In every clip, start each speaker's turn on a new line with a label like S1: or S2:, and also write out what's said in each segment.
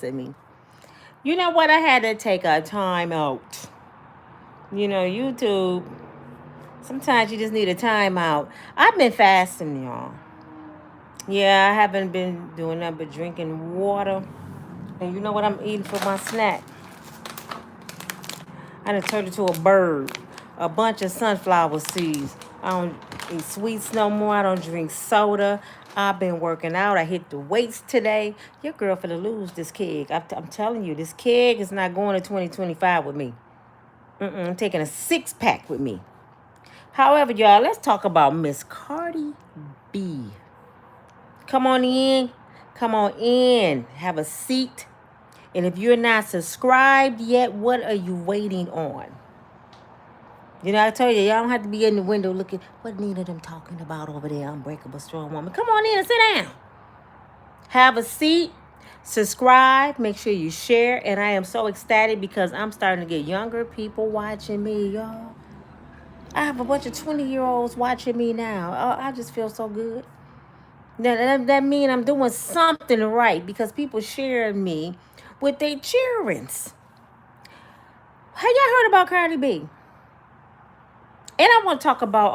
S1: missing me. You know what? I had to take a time out. YouTube, sometimes you just need a time out. I've been fasting, y'all. Yeah, I haven't been doing nothing but drinking water. And you know what I'm eating for my snack? I done turned into a bird. A bunch of sunflower seeds. I don't eat sweets no more. I don't drink soda. I've been working out. I hit the weights today. Your girl finna lose this keg. I'm telling you, this keg is not going to 2025 with me. I'm taking a 6-pack with me. However, y'all, let's talk about Miss Cardi B. Come on in. Come on in. Have a seat. And if you're not subscribed yet, what are you waiting on? I told you, y'all don't have to be in the window looking, what Nina them talking about over there, unbreakable strong woman. Come on in and sit down. Have a seat. Subscribe. Make sure you share. And I am so ecstatic because I'm starting to get younger people watching me, y'all. I have a bunch of 20-year-olds watching me now. Oh, I just feel so good. That means I'm doing something right because people share me with their cheerings. Have y'all heard about Cardi B? And I want to talk about,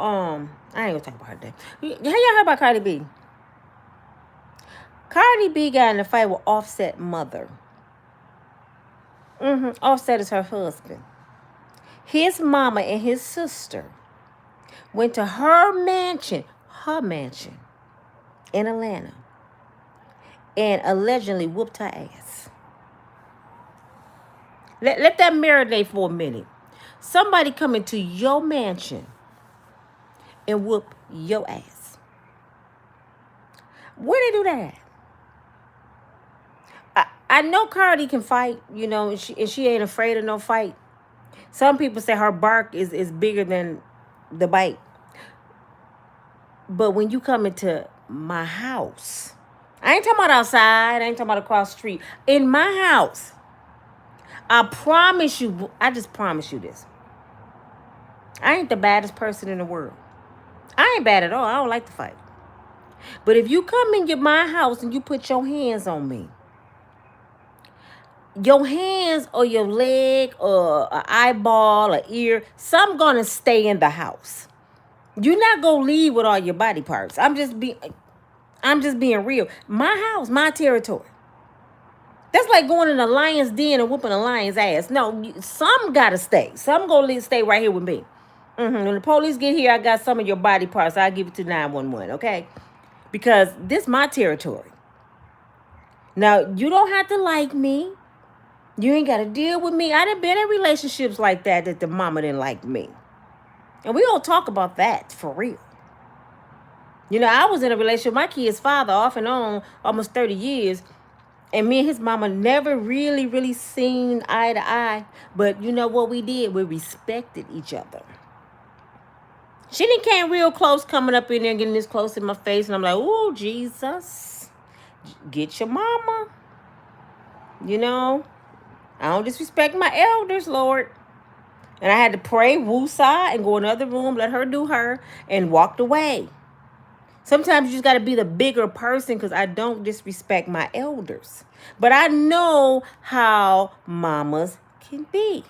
S1: I ain't going to talk about her today. Have y'all heard about Cardi B? Cardi B got in a fight with Offset mother. Offset is her husband. His mama and his sister went to her mansion in Atlanta and allegedly whooped her ass. Let that marinate for a minute. Somebody come into your mansion and whoop your ass. Where they do that at? I know Cardi can fight, and she ain't afraid of no fight. Some people say her bark is bigger than the bite. But when you come into my house, I ain't talking about outside, I ain't talking about across the street. In my house, I just promise you this. I ain't the baddest person in the world. I ain't bad at all. I don't like to fight. But if you come in my house and you put your hands on me, your hands or your leg or an eyeball or ear, something gonna stay in the house. You're not gonna leave with all your body parts. I'm just being real. My house, my territory. That's like going in a lion's den and whooping a lion's ass. No, some gotta stay. Some gonna stay right here with me. When the police get here, I got some of your body parts. I'll give it to 911, okay? Because this my territory. Now, you don't have to like me. You ain't got to deal with me. I done been in relationships like that the mama didn't like me. And we don't talk about that for real. I was in a relationship with my kid's father off and on almost 30 years. And me and his mama never really seen eye to eye. But you know what we did? We respected each other. She didn't came real close coming up in there and getting this close in my face. And I'm like, oh, Jesus. Get your mama. I don't disrespect my elders, Lord. And I had to pray, woosah, and go in another room, let her do her, and walked away. Sometimes you just got to be the bigger person because I don't disrespect my elders. But I know how mamas can be.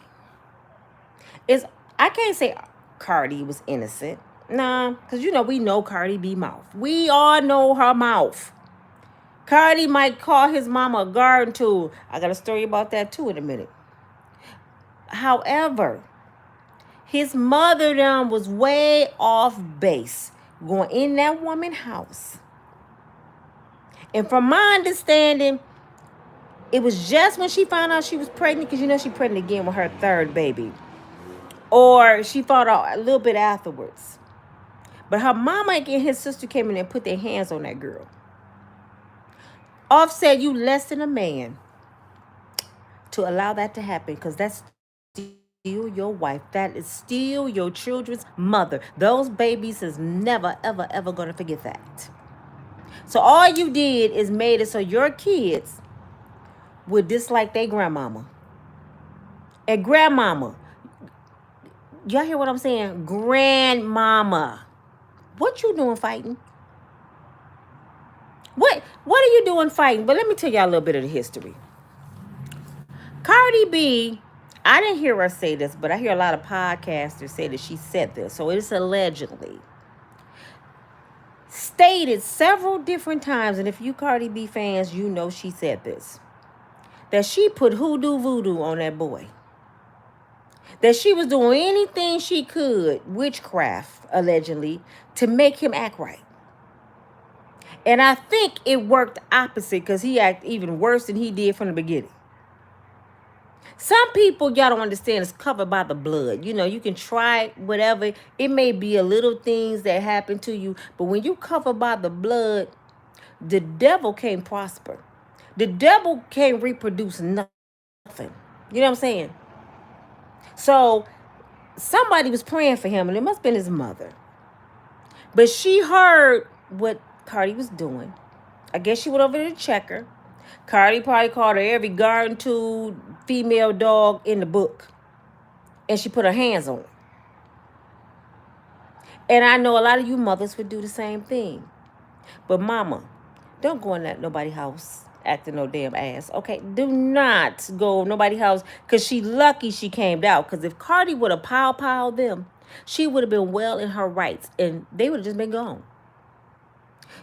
S1: I can't say Cardi was innocent. Nah, because we know Cardi B mouth. We all know her mouth. Cardi might call his mama a garden tool. I got a story about that too in a minute. However, his mother down was way off base going in that woman's house. And from my understanding, it was just when she found out she was pregnant, because she's pregnant again with her third baby. Or she found out a little bit afterwards. But her mama and his sister came in and put their hands on that girl. Offset, you less than a man to allow that to happen, because that's still your wife. That is still your children's mother. Those babies is never, ever, ever going to forget that. So all you did is made it so your kids would dislike their grandmama. And grandmama, y'all hear what I'm saying? Grandmama. What you doing fighting? What are you doing fighting? But let me tell y'all a little bit of the history. Cardi B, I didn't hear her say this, but I hear a lot of podcasters say that she said this. So it's allegedly stated several different times. And if you Cardi B fans, you know she said this. That she put hoodoo voodoo on that boy. That she was doing anything she could, witchcraft, allegedly, to make him act right. And I think it worked opposite because he acted even worse than he did from the beginning. Some people, y'all don't understand, is covered by the blood. You know, you can try whatever. It may be a little things that happen to you, but when you cover by the blood, the devil can't prosper. The devil can't reproduce nothing. You know what I'm saying? So somebody was praying for him, and it must have been his mother. But she heard what Cardi was doing. I guess she went over there to check her. Cardi probably called her every garden tool female dog in the book. And she put her hands on it. And I know a lot of you mothers would do the same thing. But mama, don't go in that nobody's house acting no damn ass. Okay? Do not go nobody's house because she lucky she came out. Because if Cardi would have pow them, she would have been well in her rights. And they would have just been gone.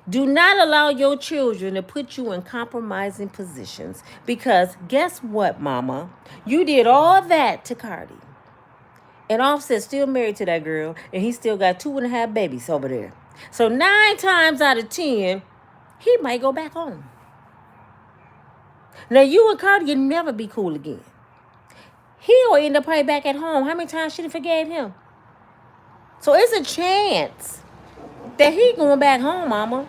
S1: Do not allow your children to put you in compromising positions because guess what, mama? You did all that to Cardi. And Offset still married to that girl, and he still got 2.5 babies over there. So 9 times out of 10, he might go back home. Now, you and Cardi can never be cool again. He'll end up right back at home. How many times she forgave him? So it's a chance that he going back home, mama.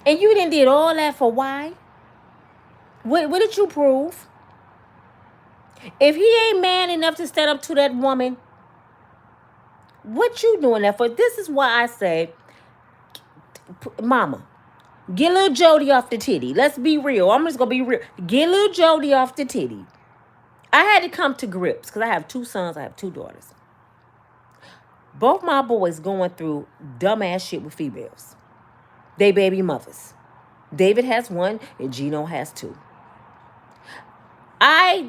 S1: And you didn't did all that for why? What did you prove? If he ain't man enough to stand up to that woman, what you doing that for? This is why I say, mama, get little Jody off the titty. Let's be real. I'm just going to be real. Get little Jody off the titty. I had to come to grips because I have 2 sons. I have 2 daughters. Both my boys going through dumbass shit with females. They baby mothers. David has 1 and Gino has 2. I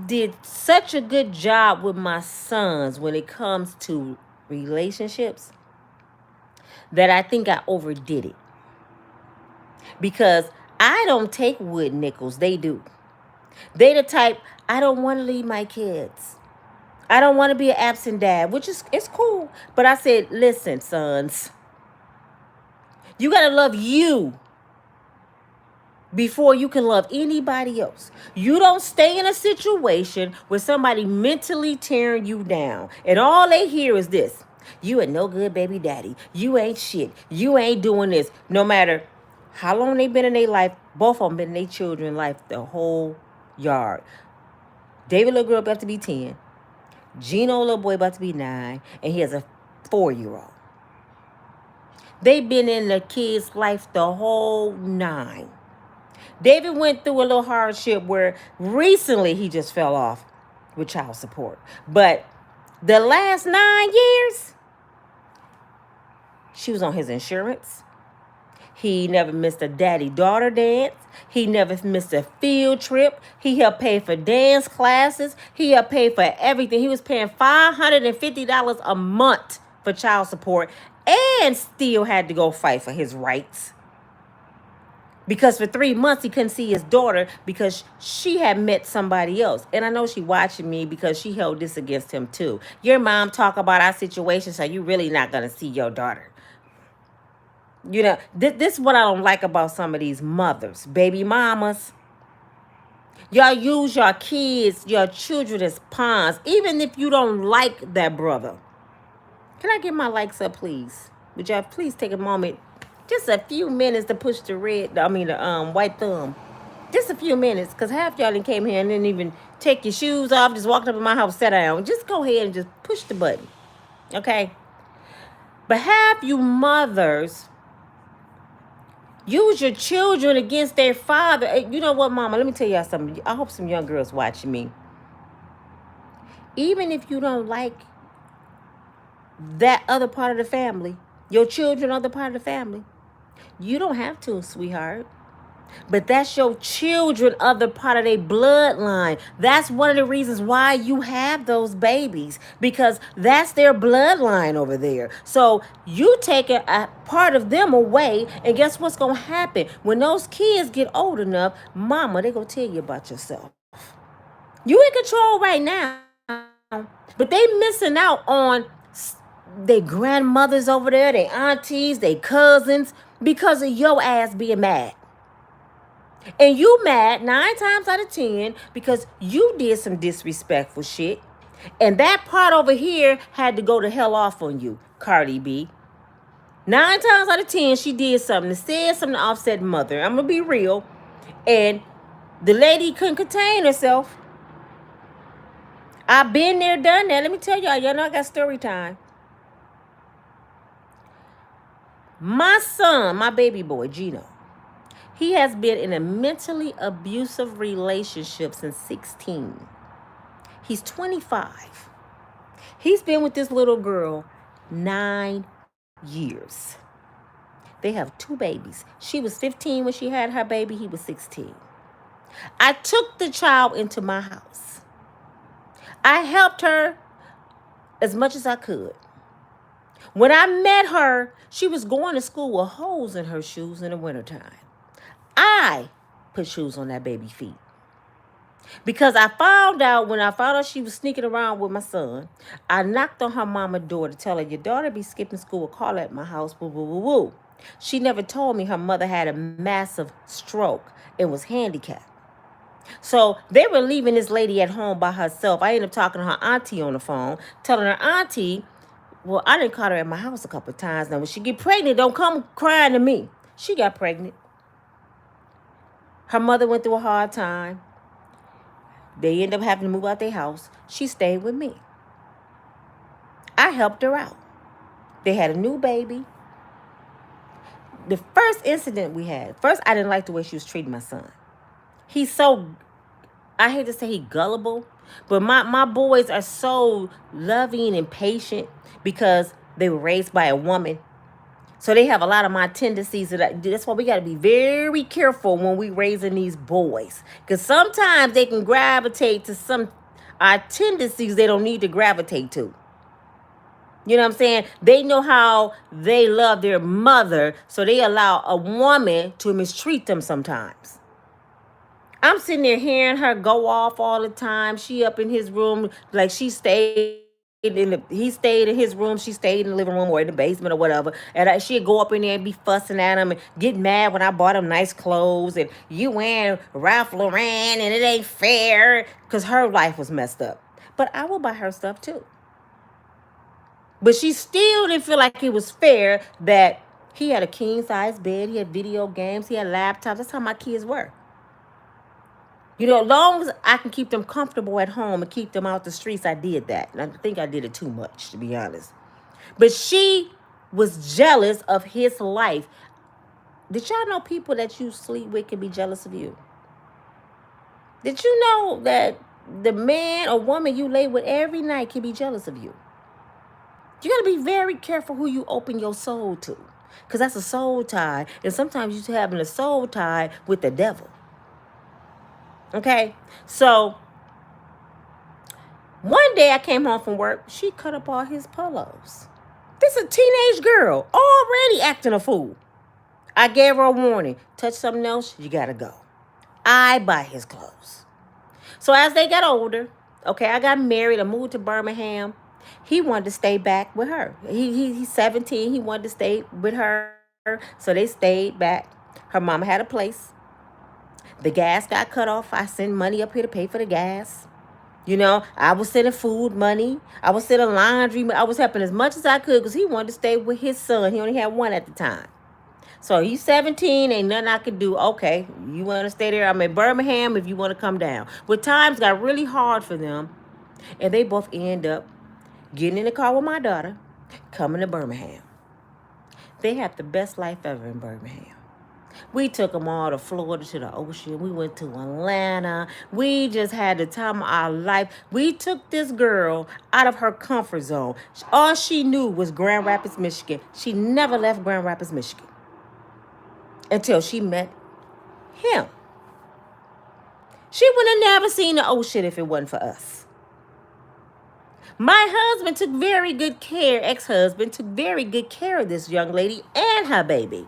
S1: did such a good job with my sons when it comes to relationships that I think I overdid it. Because I don't take wood nickels. They do. They the type, I don't want to leave my kids. I don't want to be an absent dad, which is it's cool. But I said, listen, sons, you got to love you before you can love anybody else. You don't stay in a situation where somebody mentally tearing you down. And all they hear is this. You a no good baby daddy. You ain't shit. You ain't doing this. No matter how long they been in their life, both of them been in their children's life the whole yard. David little girl about to be 10. Gino little boy about to be 9. And he has a 4-year-old. They've been in the kid's life the whole 9. David went through a little hardship where recently he just fell off with child support. But the last 9 years, she was on his insurance. He never missed a daddy-daughter dance. He never missed a field trip. He helped pay for dance classes. He helped pay for everything. He was paying $550 a month for child support and still had to go fight for his rights. Because for 3 months, he couldn't see his daughter because she had met somebody else. And I know she watching me because she held this against him too. Your mom talk about our situation, so you really not going to see your daughter. You know, this is what I don't like about some of these mothers, baby mamas. Y'all use your kids, your children as pawns, even if you don't like that brother. Can I get my likes up, please? Would y'all please take a moment, just a few minutes to push the white thumb. Just a few minutes, because half y'all didn't came here and didn't even take your shoes off, just walked up in my house, sat down. Just go ahead and just push the button, okay? But half you mothers use your children against their father. You know what, mama? Let me tell y'all something. I hope some young girls watching me. Even if you don't like that other part of the family, your children are the part of the family, you don't have to, sweetheart. But that's your children, other part of their bloodline. That's one of the reasons why you have those babies, because that's their bloodline over there. So you take a part of them away, and guess what's gonna happen when those kids get old enough? Mama, they gonna tell you about yourself. You in control right now, but they missing out on their grandmothers over there, their aunties, their cousins, because of your ass being mad. And you mad 9 times out of 10 because you did some disrespectful shit. And that part over here had to go to hell off on you, Cardi B. 9 times out of 10, she did something, said something to Offset mother. I'm going to be real. And the lady couldn't contain herself. I've been there, done that. Let me tell y'all know I got story time. My son, my baby boy, Gino, he has been in a mentally abusive relationship since 16. He's 25. He's been with this little girl 9 years. They have 2 babies. She was 15 when she had her baby. He was 16. I took the child into my house. I helped her as much as I could. When I met her, she was going to school with holes in her shoes in the wintertime. I put shoes on that baby's feet. Because when I found out she was sneaking around with my son, I knocked on her mama's door to tell her, your daughter be skipping school, call at my house, woo, woo, woo, woo. She never told me her mother had a massive stroke and was handicapped. So they were leaving this lady at home by herself. I ended up talking to her auntie on the phone, telling her auntie, well, I didn't call her at my house a couple of times. Now, when she get pregnant, don't come crying to me. She got pregnant. Her mother went through a hard time. They ended up having to move out their house. She stayed with me. I helped her out. They had a new baby. The first incident we had, first, I didn't like the way she was treating my son. He's so, I hate to say he gullible, but my boys are so loving and patient because they were raised by a woman. So they have a lot of my tendencies. That's why we got to be very careful when we raising these boys. Because sometimes they can gravitate to some our tendencies they don't need to gravitate to. You know what I'm saying? They know how they love their mother, so they allow a woman to mistreat them sometimes. I'm sitting there hearing her go off all the time. She up in his room like he stayed in his room, she stayed in the living room or in the basement or whatever, and she'd go up in there and be fussing at him and get mad when I bought him nice clothes and you wearing Ralph Lauren and it ain't fair, because her life was messed up. But I will buy her stuff too. But she still didn't feel like it was fair that he had a king-size bed, he had video games, he had laptops. That's how my kids were. You know, as long as I can keep them comfortable at home and keep them out the streets, I did that. And I think I did it too much, to be honest. But she was jealous of his life. Did y'all know people that you sleep with can be jealous of you? Did you know that the man or woman you lay with every night can be jealous of you? You got to be very careful who you open your soul to, because that's a soul tie. And sometimes you're having a soul tie with the devil. Okay, so one day I came home from work. She cut up all his pillows. This is a teenage girl already acting a fool. I gave her a warning. Touch something else, you got to go. I buy his clothes. So as they got older, okay, I got married. I moved to Birmingham. He wanted to stay back with her. He's 17. He wanted to stay with her. So they stayed back. Her mama had a place. The gas got cut off. I sent money up here to pay for the gas. You know, I was sending food money. I was sending laundry. I was helping as much as I could because he wanted to stay with his son. He only had one at the time. So he's 17. Ain't nothing I could do. Okay, you want to stay there? I'm in Birmingham if you want to come down. But times got really hard for them. And they both end up getting in the car with my daughter, coming to Birmingham. They had the best life ever in Birmingham. We took them all to Florida, to the ocean. We went to Atlanta. We just had the time of our life. We took this girl out of her comfort zone. All she knew was Grand Rapids, Michigan. She never left Grand Rapids, Michigan until she met Him. She would have never seen the ocean if it wasn't for us. My husband took very good care, ex-husband took very good care of this young lady and her baby.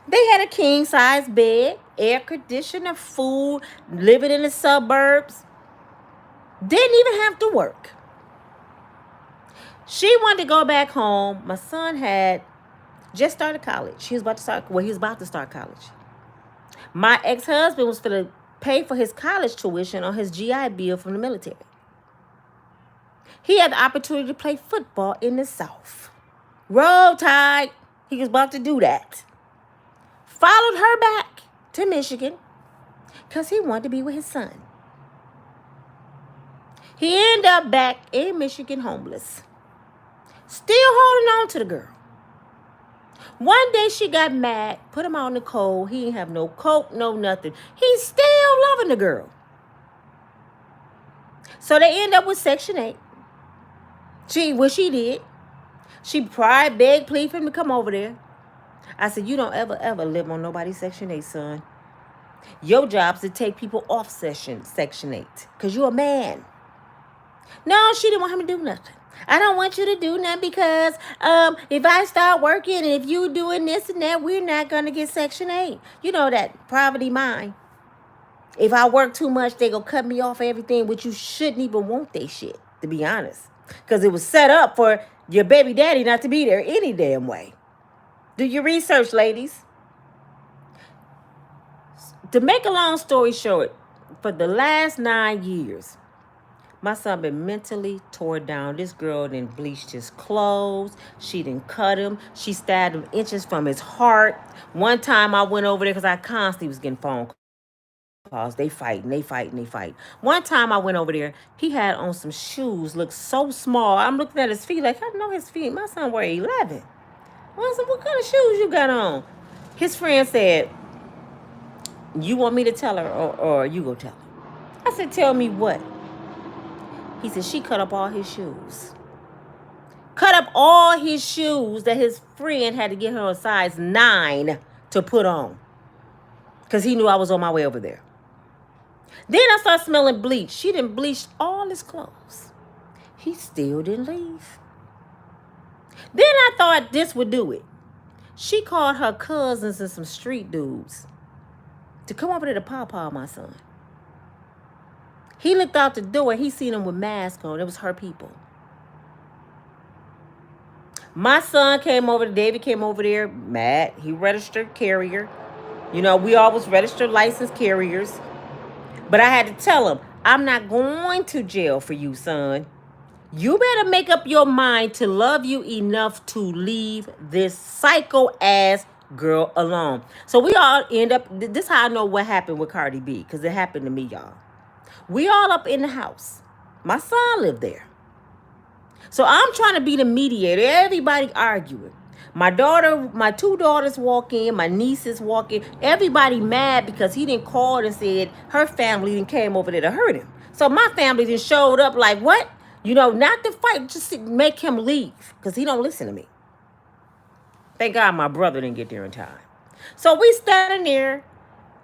S1: They had a king-size bed, air conditioner, food, living in the suburbs. Didn't even have to work. She wanted to go back home. My son had just started college. He was about to start college. My ex-husband was going to pay for his college tuition on his GI Bill from the military. He had the opportunity to play football in the South. Roll Tide. He was about to do that. Followed her back to Michigan because he wanted to be with his son. He ended up back in Michigan homeless. Still holding on to the girl. One day she got mad, put him out in the cold. He didn't have no coat, no nothing. He's still loving the girl. So they end up with Section 8. She did. She cried, begged, pleaded for him to come over there. I said, you don't ever live on nobody's Section 8, son. Your job's to take people off Section 8 because you're a man. No, she didn't want him to do nothing. I don't want you to do nothing because if I start working and if you doing this and that, we're not going to get Section 8. You know that poverty mind. If I work too much, they going to cut me off everything, which you shouldn't even want they shit, to be honest. Because it was set up for your baby daddy not to be there any damn way. Do your research, ladies. To make a long story short, for the last 9 years, my son been mentally tore down. This girl didn't bleached his clothes. She didn't cut him. She stabbed him inches from his heart. One time I went over there because I constantly was getting phone calls. They fight. One time I went over there. He had on some shoes, looked so small. I'm looking at his feet like, I know his feet. My son wear 11. I said, what kind of shoes you got on? His friend said, you want me to tell her or you go tell her? I said, tell me what? He said, she cut up all his shoes. Cut up all his shoes that his friend had to get her a size 9 to put on. Because he knew I was on my way over there. Then I started smelling bleach. She didn't bleach all his clothes. He still didn't leave. Then I thought this would do it. She called her cousins and some street dudes to come over there to paw my son. He looked out the door and he seen them with masks on. It was her people. My son came over, David came over there, mad. He registered carrier. You know, we always registered licensed carriers. But I had to tell him, I'm not going to jail for you, son. You better make up your mind to love you enough to leave this psycho-ass girl alone. So we all end up, this is how I know what happened with Cardi B, because it happened to me, y'all. We all up in the house. My son lived there. So I'm trying to be the mediator. Everybody arguing. My 2 daughters walk in. My nieces walk in. Everybody mad because he didn't call and said her family didn't came over there to hurt him. So my family just showed up like, what? You know, not to fight, just to make him leave because he don't listen to me. Thank God my brother didn't get there in time. So we standing there.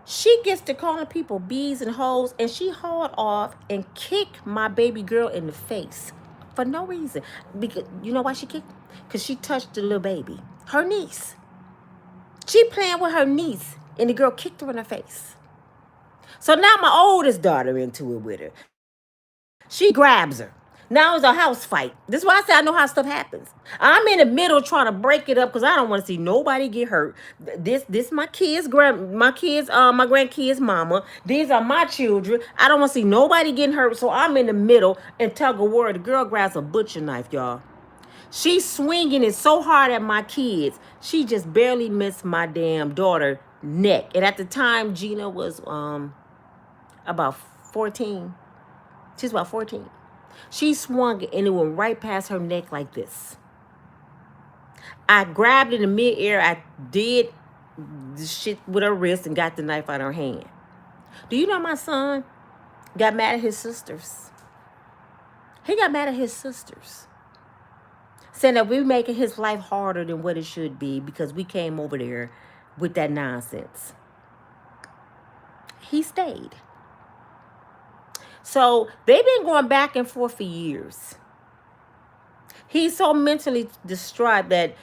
S1: She gets to calling people bees and hoes, and she hauled off and kicked my baby girl in the face for no reason. Because you know why she kicked? Because she touched the little baby, her niece. She playing with her niece, and the girl kicked her in the face. So now my oldest daughter into it with her. She grabs her. Now it's a house fight. This is why I say I know how stuff happens. I'm in the middle trying to break it up because I don't want to see nobody get hurt. This my grandkids' mama. These are my children. I don't want to see nobody getting hurt. So I'm in the middle and tug of war. The girl grabs a butcher knife, y'all. She's swinging it so hard at my kids. She just barely missed my damn daughter neck. And at the time, Gina was about 14. She's about 14. She swung it and it went right past her neck like this. I grabbed it in midair. I did the shit with her wrist and got the knife out of her hand. Do you know my son got mad at his sisters? He got mad at his sisters. Saying that we're making his life harder than what it should be because we came over there with that nonsense. he stayed. So they've been going back and forth for years. He's so mentally distraught that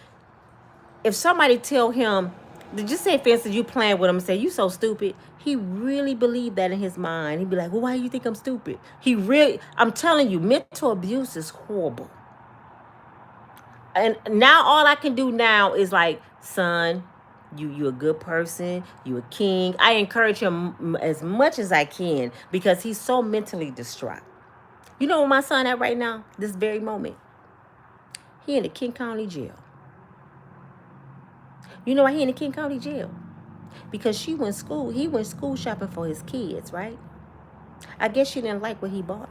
S1: if somebody tell him, just say for instance you playing with him and say you so stupid, he really believed that in his mind. He'd be like, well, why do you think I'm stupid? I'm telling you, mental abuse is horrible. And now all I can do now is like, son, you a good person, you a king. I encourage him as much as I can because he's so mentally distraught. You know where my son at right now, this very moment? He in the King County jail. You know why he in the King County jail? Because he went school shopping for his kids, right? I guess she didn't like what he bought.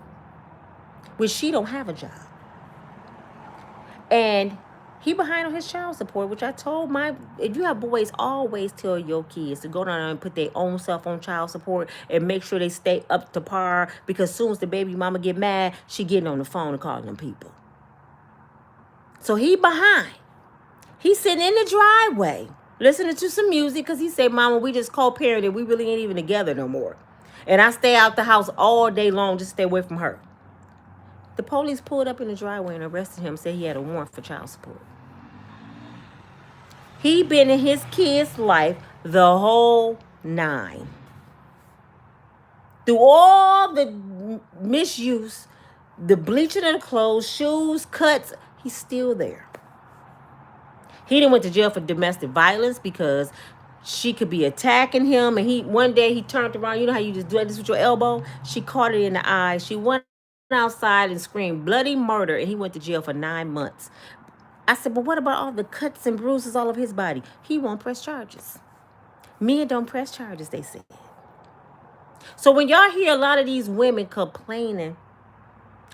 S1: Which she don't have a job. And he behind on his child support, which I told if you have boys, always tell your kids to go down and put their own self on child support and make sure they stay up to par, because as soon as the baby mama get mad, she getting on the phone and calling them people. So he behind. He's sitting in the driveway listening to some music because he said, mama, we just co-parented. We really ain't even together no more. And I stay out the house all day long just to stay away from her. The police pulled up in the driveway and arrested him, said he had a warrant for child support. He been in his kid's life the whole 9. Through all the misuse, the bleaching of the clothes, shoes, cuts, he's still there. He done went to jail for domestic violence because she could be attacking him. And one day he turned around. You know how you just do this with your elbow? She caught it in the eye. She went outside and screamed bloody murder. And he went to jail for 9 months. I said, but what about all the cuts and bruises all over his body? He won't press charges. Men don't press charges, they said. So when y'all hear a lot of these women complaining,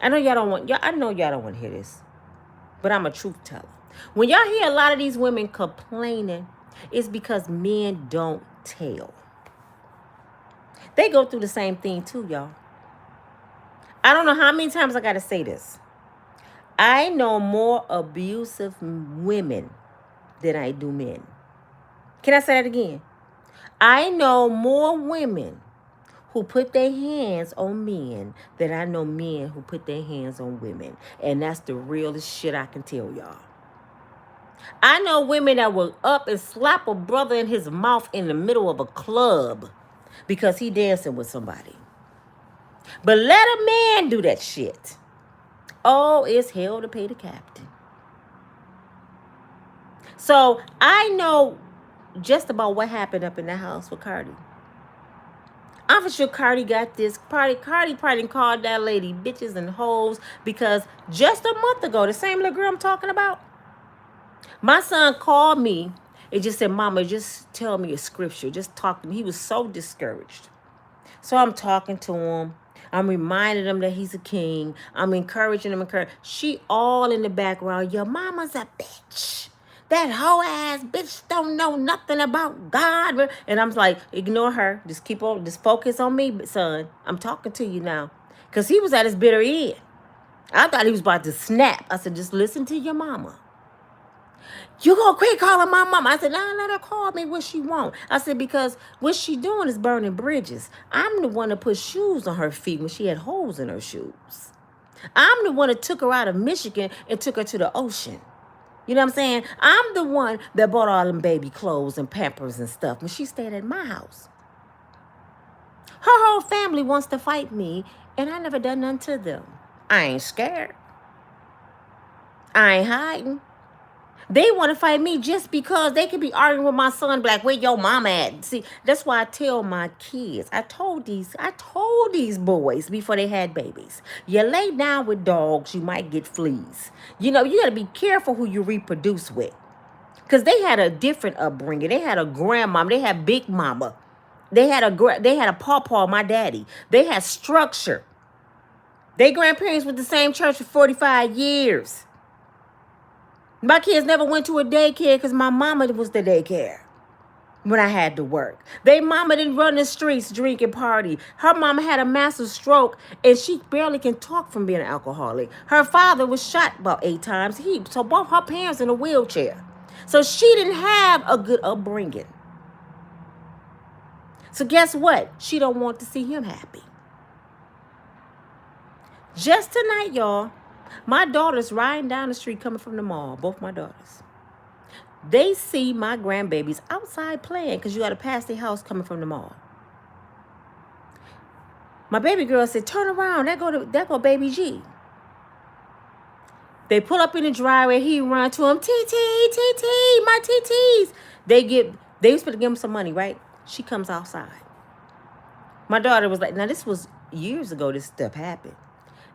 S1: I know y'all don't want to hear this, but I'm a truth teller. When y'all hear a lot of these women complaining, it's because men don't tell. They go through the same thing too, y'all. I don't know how many times I got to say this. I know more abusive women than I do men. Can I say that again? I know more women who put their hands on men than I know men who put their hands on women. And that's the realest shit I can tell y'all. I know women that will up and slap a brother in his mouth in the middle of a club because he dancing with somebody. But let a man do that shit. Oh, it's hell to pay the captain. So I know just about what happened up in the house with Cardi. I'm for sure Cardi got this. Cardi probably called that lady bitches and hoes because just a month ago, the same little girl I'm talking about, my son called me and just said, Mama, just tell me a scripture. Just talk to me. He was so discouraged. So I'm talking to him. I'm reminding him that he's a king. I'm encouraging him. She all in the background. Your mama's a bitch. That hoe ass bitch don't know nothing about God. And I'm like, ignore her. Just focus on me, son. I'm talking to you now. Because he was at his bitter end. I thought he was about to snap. I said, just listen to your mama. You gonna quit calling my mama? I said, nah, let her call me what she want. I said, because what she doing is burning bridges. I'm the one that put shoes on her feet when she had holes in her shoes. I'm the one that took her out of Michigan and took her to the ocean. You know what I'm saying? I'm the one that bought all them baby clothes and Pampers and stuff when she stayed at my house. Her whole family wants to fight me, and I never done nothing to them. I ain't scared. I ain't hiding. They want to fight me just because they could be arguing with my son, be like, where your mama at? See, that's why I tell my kids. I told these boys before they had babies. You lay down with dogs, you might get fleas. You know, you got to be careful who you reproduce with. Because they had a different upbringing. They had a grandmama. They had big mama. They had a pawpaw, my daddy. They had structure. Their grandparents went to the same church for 45 years. My kids never went to a daycare because my mama was the daycare when I had to work. They mama didn't run the streets, drink and party. Her mama had a massive stroke and she barely can talk from being an alcoholic. Her father was shot about 8 times. So both her parents in a wheelchair. So she didn't have a good upbringing. So guess what? She don't want to see him happy. Just tonight, y'all, my daughter's riding down the street coming from the mall. Both my daughters. They see my grandbabies outside playing because you got to pass their house coming from the mall. My baby girl said, turn around. There go baby G. They pull up in the driveway. He run to him. TT, my TTs. They was supposed to give him some money, right? She comes outside. My daughter was like, now this was years ago this stuff happened.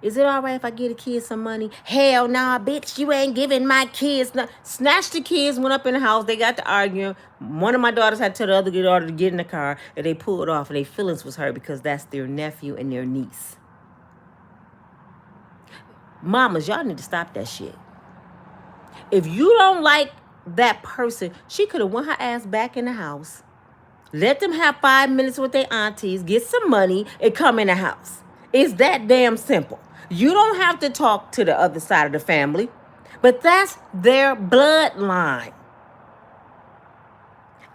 S1: Is it all right if I give the kids some money? Hell nah, bitch, you ain't giving my kids no. Snatched the kids, went up in the house. They got to arguing. One of my daughters had to tell the other daughter to get in the car, and they pulled off, and their feelings was hurt because that's their nephew and their niece. Mamas, y'all need to stop that shit. If you don't like that person, she could have went her ass back in the house, let them have 5 minutes with their aunties, get some money, and come in the house. It's that damn simple. You don't have to talk to the other side of the family, but that's their bloodline.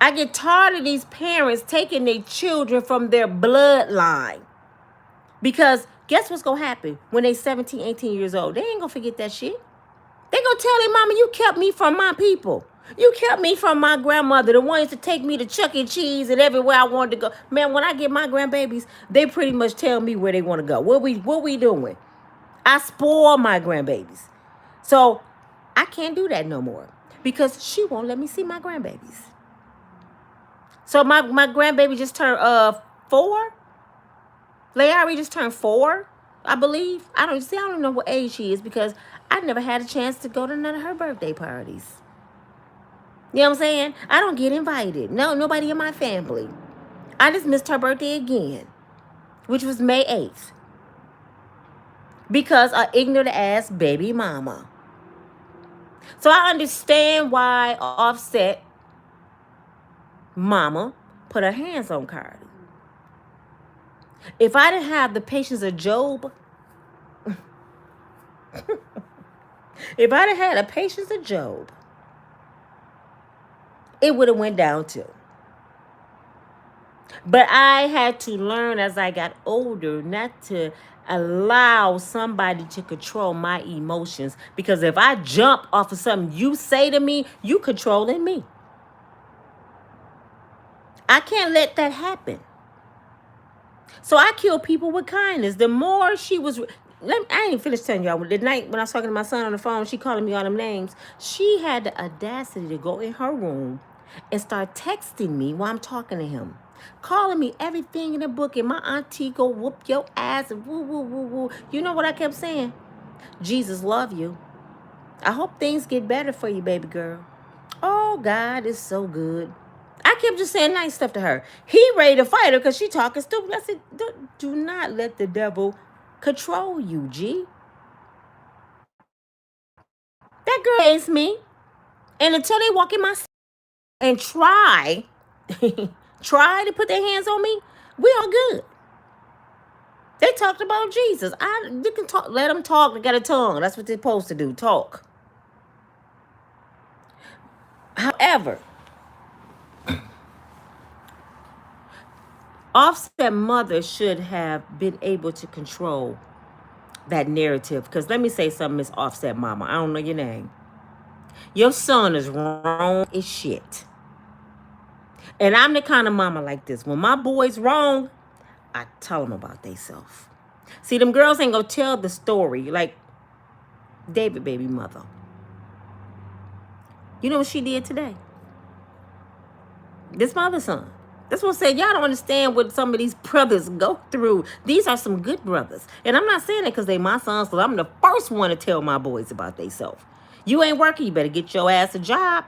S1: I get tired of these parents taking their children from their bloodline. Because guess what's going to happen when they 17, 18 years old? They ain't going to forget that shit. They going to tell their mama, you kept me from my people. You kept me from my grandmother, the ones to take me to Chuck E. Cheese and everywhere I wanted to go. Man, when I get my grandbabies, they pretty much tell me where they want to go. What we doing? I spoil my grandbabies. So I can't do that no more because she won't let me see my grandbabies. So my grandbaby just turned 4. Layari just turned 4, I believe. I don't know what age she is because I never had a chance to go to none of her birthday parties. You know what I'm saying? I don't get invited. No, nobody in my family. I just missed her birthday again, which was May 8th. Because of ignorant ass baby mama. So I understand why Offset mama put her hands on Cardi. If I didn't have the patience of Job, if I didn't have the patience of Job, it would have went down too. But I had to learn as I got older not to allow somebody to control my emotions. Because if I jump off of something you say to me, you controlling me. I can't let that happen. So I kill people with kindness. The more she was... I ain't finished telling y'all. The night when I was talking to my son on the phone, she calling me all them names. She had the audacity to go in her room and start texting me while I'm talking to him. Calling me everything in the book. And my auntie go whoop your ass and woo, woo, woo, woo. You know what I kept saying? Jesus love you. I hope things get better for you, baby girl. Oh, God is so good. I kept just saying nice stuff to her. He ready to fight her because she talking stupid. I said, do not let the devil control you, G. That girl hates me. And until they walk in my and try to put their hands on me, we all good. They talked about Jesus. You can talk, let them talk. They got a tongue. That's what they're supposed to do, talk. However, Offset mother should have been able to control that narrative. Because let me say something, Miss Offset mama. I don't know your name. Your son is wrong as shit. And I'm the kind of mama like this. When my boy's wrong, I tell them about theyself. See, them girls ain't gonna tell the story like David baby mother. You know what she did today? This my other son. That's what I said. Y'all don't understand what some of these brothers go through. These are some good brothers. And I'm not saying that because they my sons, because I'm the first one to tell my boys about theyself. You ain't working, you better get your ass a job.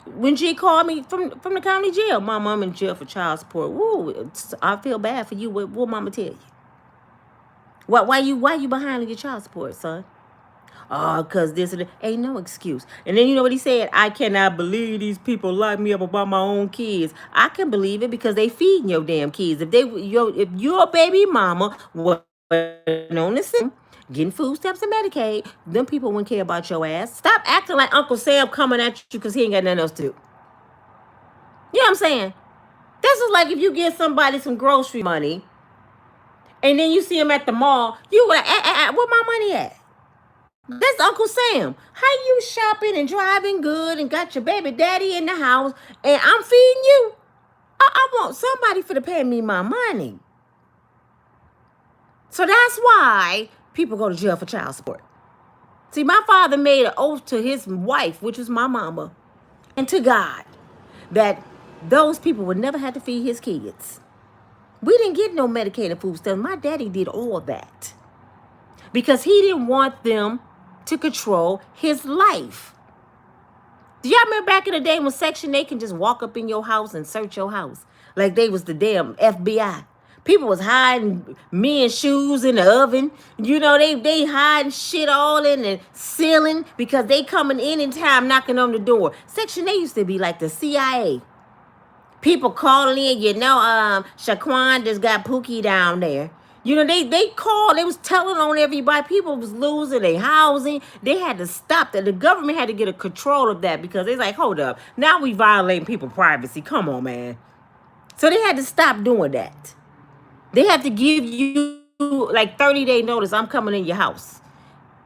S1: When G called me from the county jail, my mom in jail for child support. Woo, I feel bad for you. What mama tell you? Why you behind on your child support, son? Oh, because this and that. Ain't no excuse. And then you know what he said? I cannot believe these people lock me up about my own kids. I can believe it because they feeding your damn kids. If your baby mama was on the system, getting food stamps and Medicaid, them people wouldn't care about your ass. Stop acting like Uncle Sam coming at you because he ain't got nothing else to do. You know what I'm saying? This is like if you give somebody some grocery money and then you see them at the mall, you like, where my money at? That's Uncle Sam. How you shopping and driving good and got your baby daddy in the house and I'm feeding you? I want somebody for to pay me my money. So that's why people go to jail for child support. See, my father made an oath to his wife, which was my mama, and to God, that those people would never have to feed his kids. We didn't get no medicated food stamps. My daddy did all that because he didn't want them to control his life. Do y'all remember back in the day when Section 8 can just walk up in your house and search your house like they was the damn FBI? People was hiding men's shoes in the oven. You know, they hiding shit all in the ceiling because they coming in time knocking on the door. Section 8 used to be like the CIA. People calling in, Shaquan just got Pookie down there. You know, they called, they was telling on everybody. People was losing their housing. They had to stop that. The government had to get a control of that because they like, hold up, now we violating people's privacy. Come on, man. So they had to stop doing that. They have to give you like 30-day notice. I'm coming in your house.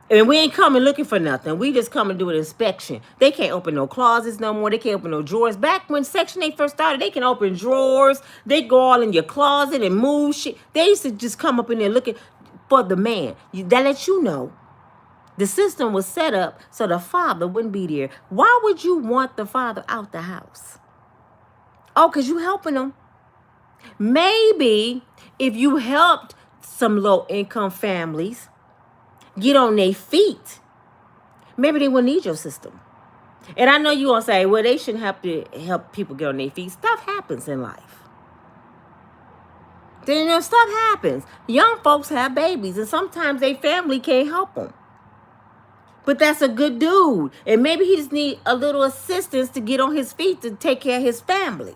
S1: And we ain't coming looking for nothing. We just come and do an inspection. They can't open no closets no more. They can't open no drawers. Back when Section 8 first started, they can open drawers. They go all in your closet and move shit. They used to just come up in there looking for the man. That lets you know the system was set up so the father wouldn't be there. Why would you want the father out the house? Oh, because you helping them. Maybe if you helped some low-income families get on their feet, maybe they wouldn't need your system. And I know you gonna say, well, they shouldn't have to help people get on their feet. Stuff happens in life. Then stuff happens. Young folks have babies, and sometimes their family can't help them. But that's a good dude, and maybe he just need a little assistance to get on his feet to take care of his family.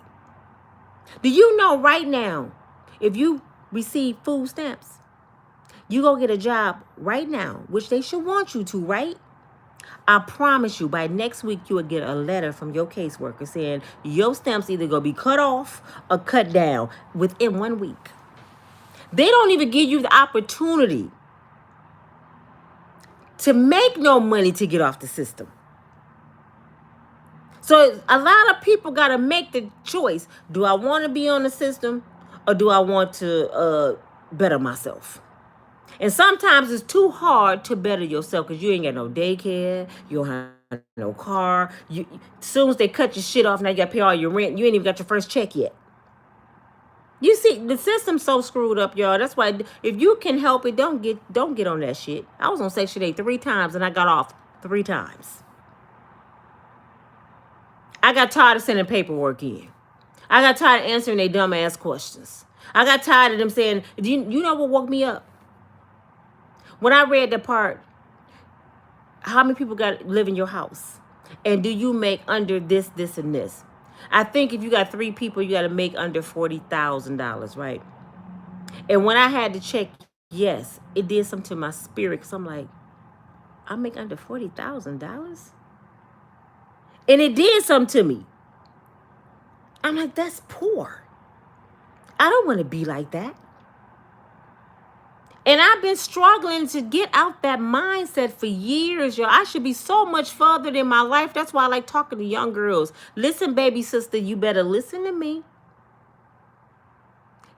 S1: Do you know right now, if you receive food stamps, you go get a job right now, which they should want you to, right? I promise you, by next week, you will get a letter from your caseworker saying your stamps either going to be cut off or cut down within 1 week. They don't even give you the opportunity to make no money to get off the system. So a lot of people got to make the choice. Do I want to be on the system or do I want to better myself? And sometimes it's too hard to better yourself because you ain't got no daycare. You don't have no car. As soon as they cut your shit off, now you got to pay all your rent. You ain't even got your first check yet. You see, the system's so screwed up, y'all. That's why if you can help it, don't get on that shit. I was on Section 8 3 times and I got off 3 times. I got tired of sending paperwork in. I got tired of answering their dumb ass questions. I got tired of them saying, you know what woke me up? When I read the part, how many people live in your house? And do you make under this, this, and this? I think if you got 3 people, you got to make under $40,000, right? And when I had to check, yes, it did something to my spirit. Because I'm like, I make under $40,000? And it did something to me. I'm like, that's poor. I don't want to be like that. And I've been struggling to get out that mindset for years, y'all. I should be so much further in my life. That's why I like talking to young girls. Listen, baby sister, you better listen to me.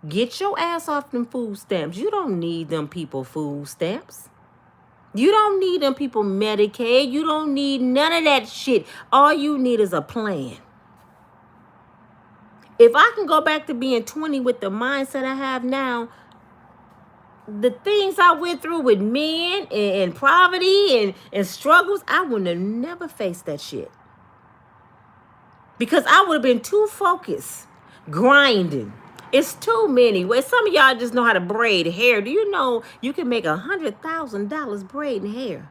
S1: Get your ass off them food stamps. You don't need them people food stamps. You don't need them people Medicaid. You don't need none of that shit. All you need is a plan. If I can go back to being 20 with the mindset I have now, the things I went through with men and poverty and struggles, I would have never faced that shit. Because I would have been too focused, grinding. It's too many. Well, some of y'all just know how to braid hair. Do you know you can make $100,000 braiding hair?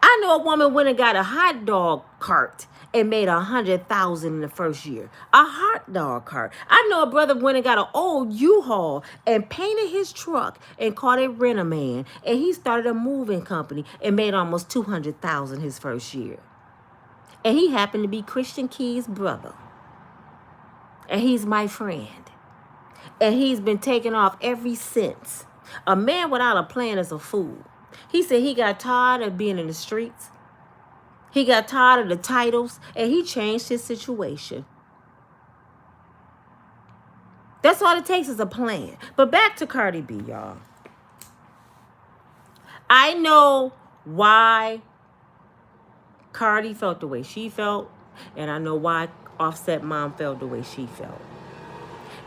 S1: I know a woman went and got a hot dog cart and made $100,000 in the first year. A hot dog cart. I know a brother went and got an old U-Haul and painted his truck and called it Rent-A-Man. And he started a moving company and made almost $200,000 his first year. And he happened to be Christian Key's brother. And he's my friend. And he's been taken off ever since. A man without a plan is a fool. He said he got tired of being in the streets. He got tired of the titles, and he changed his situation. That's all it takes is a plan. But back to Cardi B, y'all. I know why Cardi felt the way she felt, and I know why Offset mom felt the way she felt.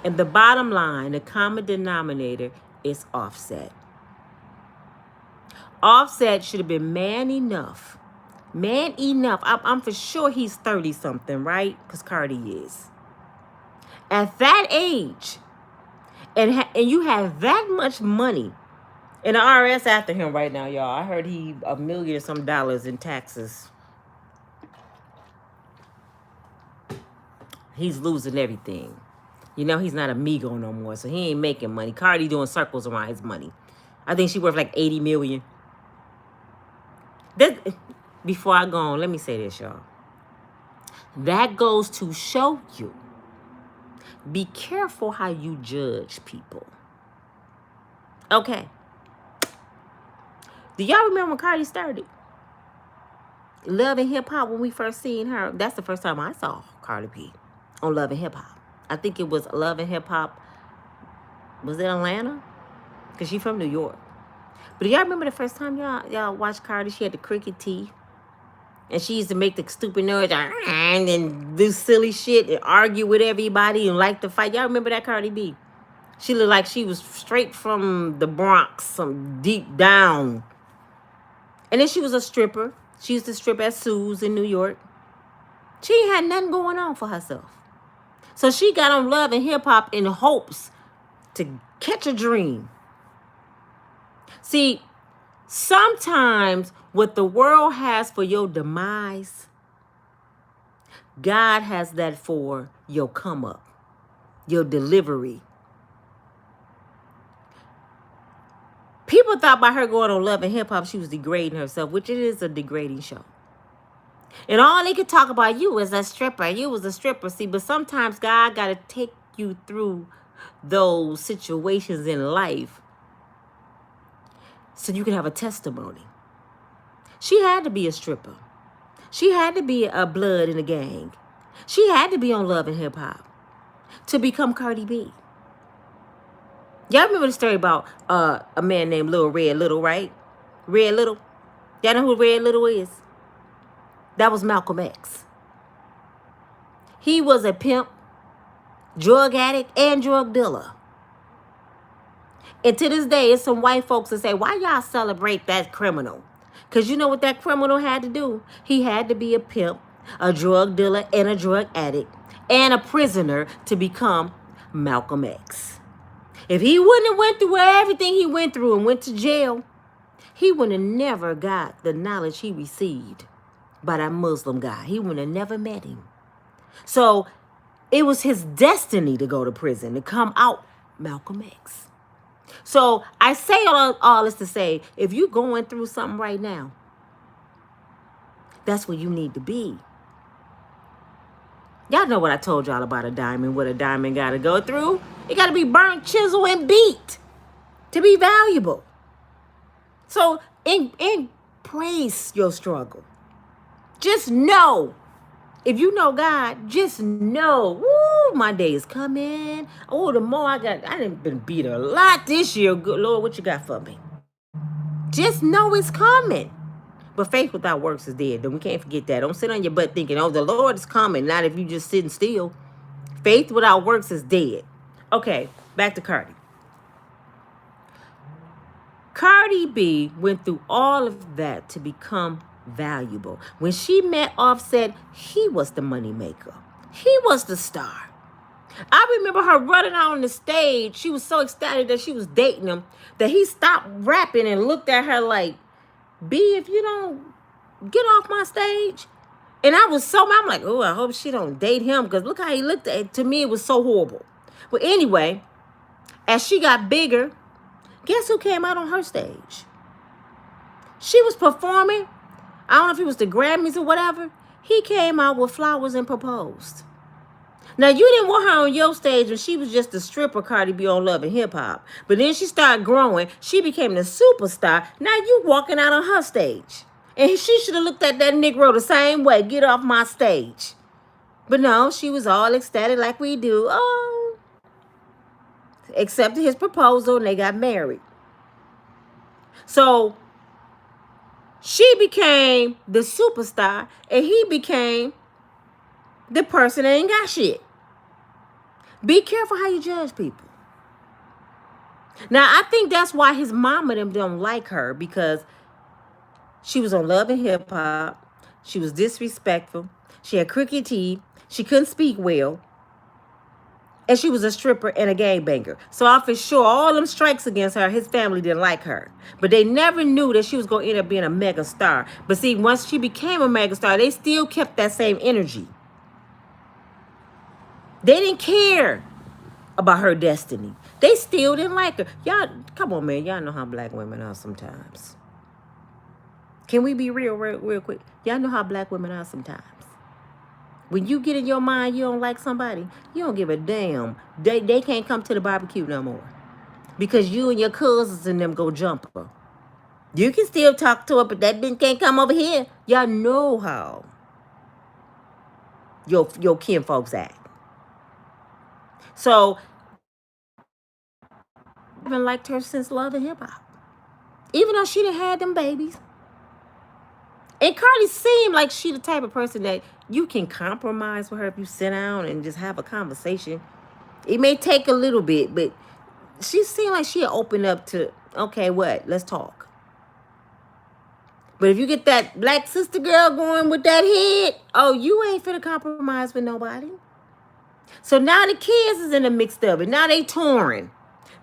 S1: And the bottom line, the common denominator is Offset. Offset should have been man enough. Man enough. I'm for sure he's 30-something, right? Because Cardi is. At that age, and you have that much money, and the IRS after him right now, y'all. I heard he $1 million or some dollars in taxes. He's losing everything. You know, he's not a Migo no more, so he ain't making money. Cardi doing circles around his money. I think she worth like 80 million. Before I go on, let me say this, y'all. That goes to show you, be careful how you judge people. Okay. Do y'all remember when Cardi started? Love and Hip Hop, when we first seen her. That's the first time I saw Cardi B on Love and Hip Hop. I think it was Love and Hip Hop. Was it Atlanta? Because she's from New York. But do y'all remember the first time y'all watched Cardi? She had the crooked teeth. And she used to make the stupid noise and then do silly shit and argue with everybody and like to fight. Y'all remember that Cardi B? She looked like she was straight from the Bronx, some deep down. And then she was a stripper. She used to strip at Sue's in New York. She ain't had nothing going on for herself. So she got on Love and Hip Hop in hopes to catch a dream. See, sometimes what the world has for your demise, God has that for your come up, your delivery. People thought by her going on Love and Hip Hop, she was degrading herself, which it is a degrading show. And all they could talk about, you as a stripper, you was a stripper. See, but sometimes God got to take you through those situations in life so you can have a testimony. She had to be a stripper. She had to be a blood in a gang. She had to be on Love and Hip Hop to become Cardi B. Y'all remember the story about a man named Red Little, right? Red Little. Y'all know who Red Little is? That was Malcolm X. He was a pimp, drug addict, and drug dealer. And to this day, it's some white folks that say, why y'all celebrate that criminal? Because you know what that criminal had to do? He had to be a pimp, a drug dealer, and a drug addict, and a prisoner to become Malcolm X. If he wouldn't have went through everything he went through and went to jail, he would have never got the knowledge he received by that Muslim guy. He would have never met him. So it was his destiny to go to prison, to come out Malcolm X. So I say all this to say, if you're going through something right now, that's where you need to be. Y'all know what I told y'all about a diamond, what a diamond got to go through. It got to be burnt, chiseled, and beat to be valuable. So embrace your struggle. Just know, if you know God, just know, woo, my day is coming. Oh, the more I done been beat a lot this year. Good Lord, what you got for me? Just know it's coming. But faith without works is dead. We can't forget that. Don't sit on your butt thinking, oh, the Lord is coming. Not if you just sitting still. Faith without works is dead. Okay, back to Cardi. Cardi B went through all of that to become valuable. When she met Offset, he was the money maker. He was the star. I remember her running out on the stage. She was so ecstatic that she was dating him that he stopped rapping and looked at her like, B, if you don't get off my stage. And I was so mad. I'm like, oh, I hope she don't date him, because look how he looked at it. To me, it was so horrible. But anyway, as she got bigger, guess who came out on her stage? She was performing. I don't know if it was the Grammys or whatever. He came out with flowers and proposed. Now, you didn't want her on your stage when she was just a stripper, Cardi B, on Love and Hip Hop. But then she started growing. She became the superstar. Now you walking out on her stage. And she should have looked at that Negro the same way. Get off my stage. But no, she was all ecstatic like we do. Oh, accepted his proposal and they got married. So she became the superstar and he became the person that ain't got shit. Be careful how you judge people. Now, I think that's why his mama them don't like her, because she was on Love and Hip Hop. She was disrespectful. She had crooked teeth. She couldn't speak well. And she was a stripper and a gangbanger. So I'm for sure all them strikes against her, his family didn't like her. But they never knew that she was going to end up being a mega star. But see, once she became a mega star, they still kept that same energy. They didn't care about her destiny. They still didn't like her. Y'all, come on, man. Y'all know how black women are sometimes. Can we be real quick? Y'all know how black women are sometimes. When you get in your mind you don't like somebody, you don't give a damn. They can't come to the barbecue no more. Because you and your cousins and them go jump her. You can still talk to her, but that bitch can't come over here. Y'all know how your kin folks act. So, I haven't liked her since Love and Hip Hop. Even though she done had them babies. And Cardi seemed like she the type of person that you can compromise with her if you sit down and just have a conversation. It may take a little bit, but she seemed like she'd open up to, okay, what? Let's talk. But if you get that black sister girl going with that head, oh, you ain't finna compromise with nobody. So now the kids is in the mix of it. Now they torn.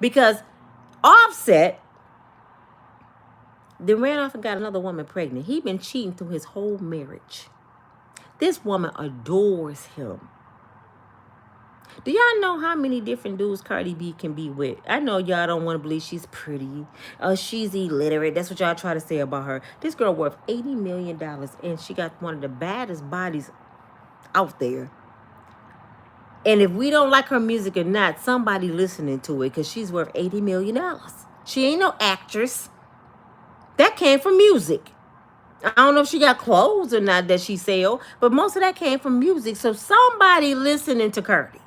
S1: Because Offset then ran off and got another woman pregnant. He been cheating through his whole marriage. This woman adores him. Do y'all know how many different dudes Cardi B can be with? I know y'all don't want to believe she's pretty. She's illiterate. That's what y'all try to say about her. This girl worth $80 million and she got one of the baddest bodies out there. And if we don't like her music or not, somebody listening to it, because she's worth $80 million. She ain't no actress. That came from music. I don't know if she got clothes or not that she sell, but most of that came from music. So somebody listening to Cardi.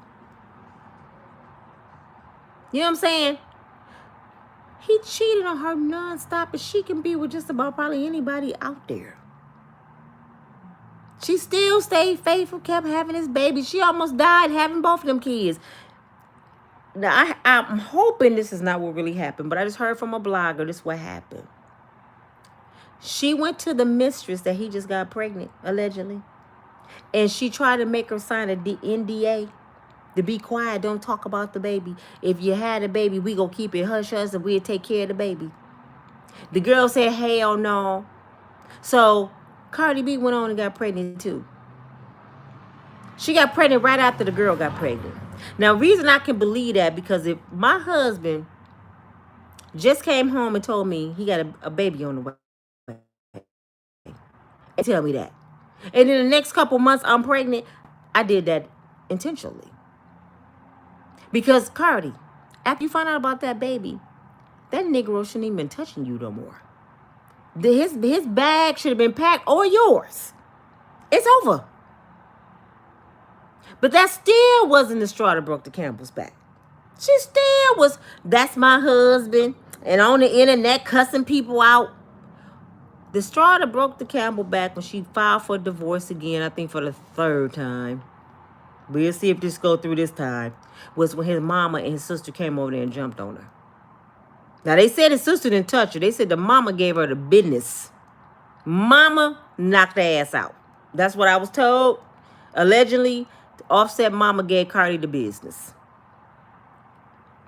S1: You know what I'm saying? He cheated on her nonstop, and she can be with just about probably anybody out there. She still stayed faithful, kept having his baby. She almost died having both of them kids. Now, I'm hoping this is not what really happened, but I just heard from a blogger this is what happened. She went to the mistress that he just got pregnant, allegedly. And she tried to make her sign a NDA to be quiet, don't talk about the baby. If you had a baby, we gonna keep it hush-hush and we'll take care of the baby. The girl said, hell no. So Cardi B went on and got pregnant too. She got pregnant right after the girl got pregnant. Now, reason I can believe that, because if my husband just came home and told me he got a baby on the way, and tell me that, and in the next couple months I'm pregnant, I did that intentionally. Because Cardi, after you find out about that baby, that Negro shouldn't even been touching you no more. His bag should have been packed, or yours. It's over. But that still wasn't the straw that broke the camel's back. She still was, that's my husband, and on the internet cussing people out. The straw that broke the camel's back when she filed for divorce again, I think for the third time. We'll see if this go through this time. Was when his mama and his sister came over there and jumped on her. Now, they said his sister didn't touch her. They said the mama gave her the business. Mama knocked her ass out. That's what I was told. Allegedly, Offset mama gave Cardi the business.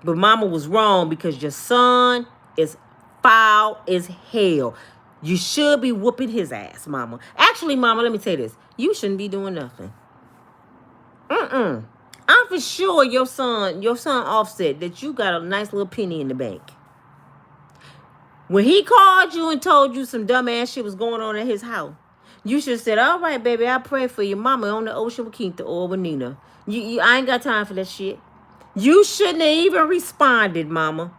S1: But mama was wrong, because your son is foul as hell. You should be whooping his ass, mama. Actually, mama, let me tell you this. You shouldn't be doing nothing. I'm for sure your son Offset, that you got a nice little penny in the bank. When he called you and told you some dumbass shit was going on at his house, you should have said, all right, baby, I pray for your mama on the ocean with Quinta or with Nina. I ain't got time for that shit. You shouldn't have even responded, mama.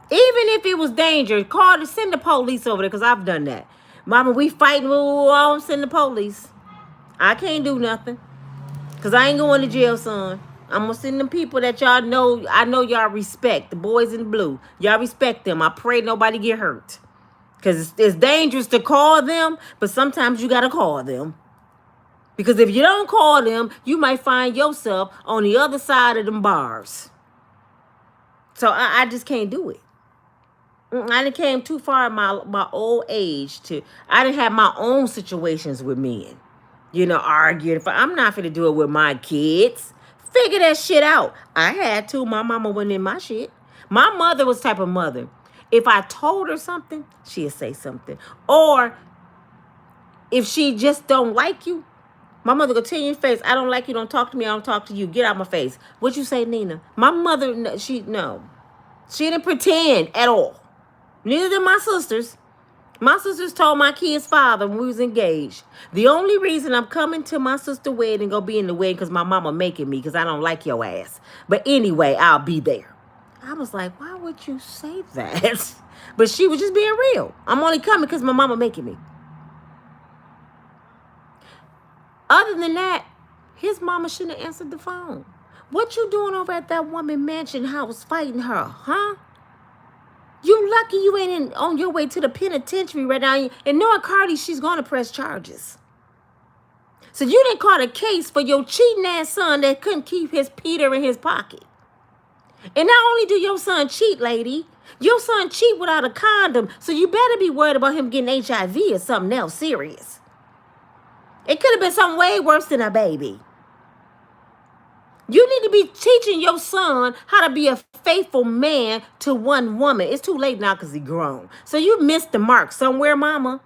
S1: Even if it was dangerous, send the police over there, because I've done that. Mama, we fighting, I'm send the police. I can't do nothing. Because I ain't going to jail, son. I'm going to send them people that y'all know, I know y'all respect. The boys in blue. Y'all respect them. I pray nobody get hurt. Because it's dangerous to call them, but sometimes you got to call them. Because if you don't call them, you might find yourself on the other side of them bars. So I just can't do it. I done came too far in my old age I didn't have my own situations with men. Arguing. I'm not finna do it with my kids. Figure that shit out. I had to. My mama wasn't in my shit. My mother was type of mother. If I told her something, she'd say something. Or if she just don't like you, my mother go tell you in your face, I don't like you, don't talk to me, I don't talk to you. Get out my face. What you say, Nina? My mother, she didn't pretend at all. Neither did my sisters. My sisters told my kid's father when we was engaged, the only reason I'm coming to my sister's wedding and gonna be in the wedding because my mama making me because I don't like your ass. But anyway, I'll be there. I was like, why would you say that? But she was just being real. I'm only coming because my mama making me. Other than that, his mama shouldn't have answered the phone. What you doing over at that woman mansion house fighting her, huh? You lucky you ain't on your way to the penitentiary right now. And knowing Cardi, she's going to press charges. So you didn't call a case for your cheating ass son that couldn't keep his Peter in his pocket. And not only do your son cheat, lady, your son cheat without a condom. So you better be worried about him getting HIV or something else serious. It could have been something way worse than a baby. You need to be teaching your son how to be a faithful man to one woman. It's too late now because he's grown. So you missed the mark somewhere, mama.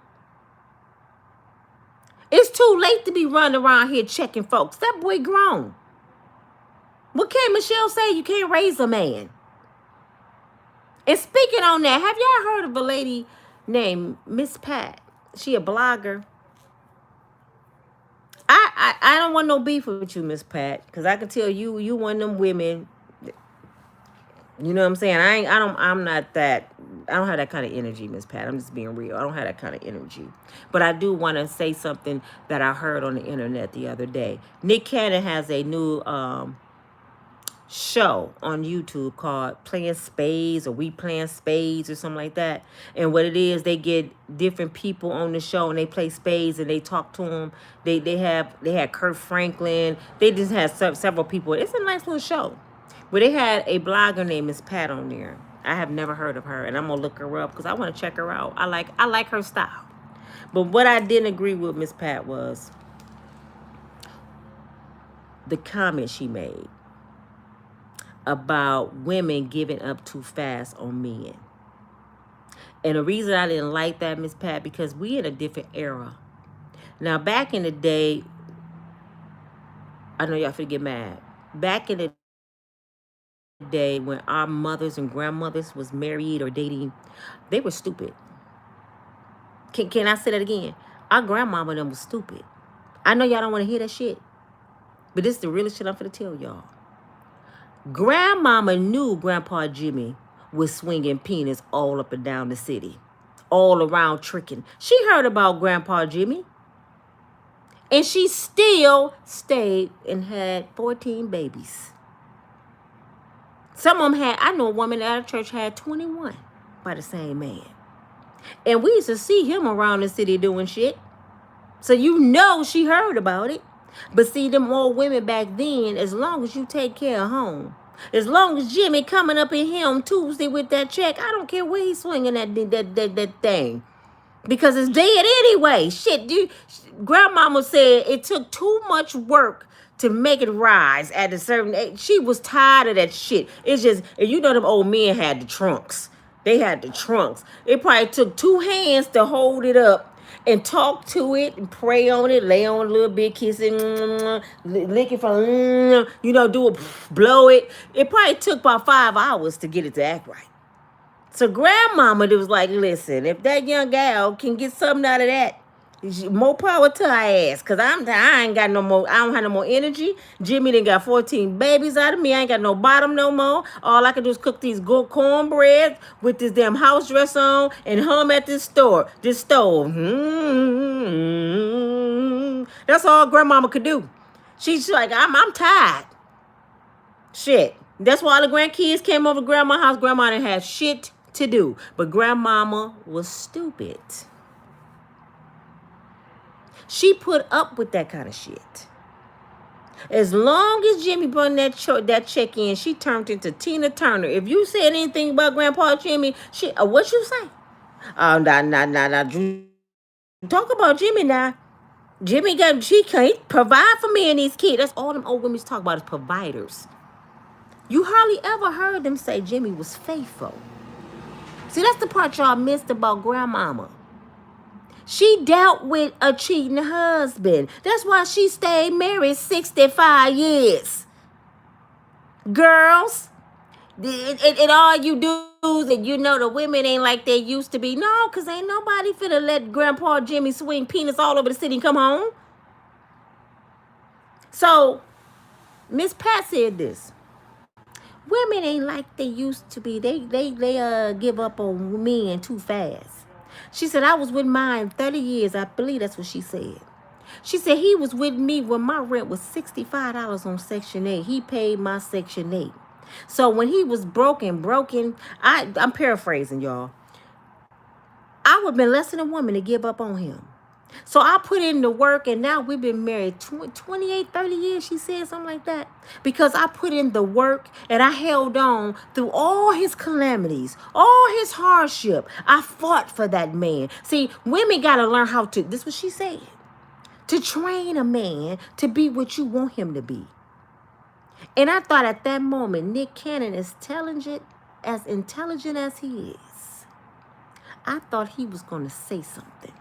S1: It's too late to be running around here checking folks. That boy grown. What can Michelle say? You can't raise a man. And speaking on that, have y'all heard of a lady named Miss Pat? She a blogger. I don't want no beef with you, Miss Pat, because I can tell you one of them women. You know what I'm saying? I don't have that kind of energy, Miss Pat. I'm just being real. I don't have that kind of energy. But I do want to say something that I heard on the internet the other day. Nick Cannon has a new show on YouTube called Playing Spades, or We Playing Spades, or something like that. And what it is, they get different people on the show and they play spades and they talk to them. They had Kurt Franklin. They just had several people. It's a nice little show. But they had a blogger named Miss Pat on there. I have never heard of her, and I'm gonna look her up because I want to check her out. I like her style. But what I didn't agree with Miss Pat was the comment she made about women giving up too fast on men. And the reason I didn't like that, Miss Pat, because we in a different era. Now, back in the day, I know y'all finna get mad. Back in the day when our mothers and grandmothers was married or dating, they were stupid. Can I say that again? Our grandmama and them was stupid. I know y'all don't want to hear that shit, but this is the realest shit I'm finna tell y'all. Grandmama knew Grandpa Jimmy was swinging penis all up and down the city, all around tricking. She heard about Grandpa Jimmy, and she still stayed and had 14 babies. Some of them I know a woman at our church had 21 by the same man. And we used to see him around the city doing shit. So you know she heard about it. But see, them old women back then, as long as you take care of home, as long as Jimmy coming up in here on Tuesday with that check, I don't care where he's swinging that thing. Because it's dead anyway. Shit, grandmama said it took too much work to make it rise at a certain age. She was tired of that shit. It's just, and you know them old men had the trunks. They had the trunks. It probably took 2 hands to hold it up and talk to it and pray on it, lay on a little bit, kiss it, lick it from, do it, blow it. It probably took about 5 hours to get it to act right. So grandmama was like, listen, if that young gal can get something out of that, More power to her ass, cause I ain't got no more. I don't have no more energy. Jimmy done got 14 babies out of me. I ain't got no bottom no more. All I can do is cook these good cornbread with this damn house dress on and hum at this stove. That's all grandmama could do. She's like, I'm tired. Shit. That's why all the grandkids came over to grandma's house. Grandma didn't have shit to do, but grandmama was stupid. She put up with that kind of shit. As long as Jimmy brought that check in, she turned into Tina Turner. If you said anything about Grandpa Jimmy, what you say? Nah. Talk about Jimmy now. She can't provide for me and these kids. That's all them old women talk about is providers. You hardly ever heard them say Jimmy was faithful. See, that's the part y'all missed about grandmama. She dealt with a cheating husband. That's why she stayed married 65 years. Girls, and all you do is that the women ain't like they used to be. No, because ain't nobody finna let Grandpa Jimmy swing penis all over the city and come home. So, Miss Pat said this. Women ain't like they used to be. They give up on men too fast. She said, I was with mine 30 years. I believe that's what she said. She said, he was with me when my rent was $65 on Section 8. He paid my Section 8. So when he was broken, I'm paraphrasing, y'all. I would have been less than a woman to give up on him. So I put in the work, and now we've been married 28, 30 years, she said, something like that. Because I put in the work, and I held on through all his calamities, all his hardship. I fought for that man. See, women got to learn how to, this is what she said, to train a man to be what you want him to be. And I thought at that moment, Nick Cannon, as intelligent as he is, I thought he was going to say something.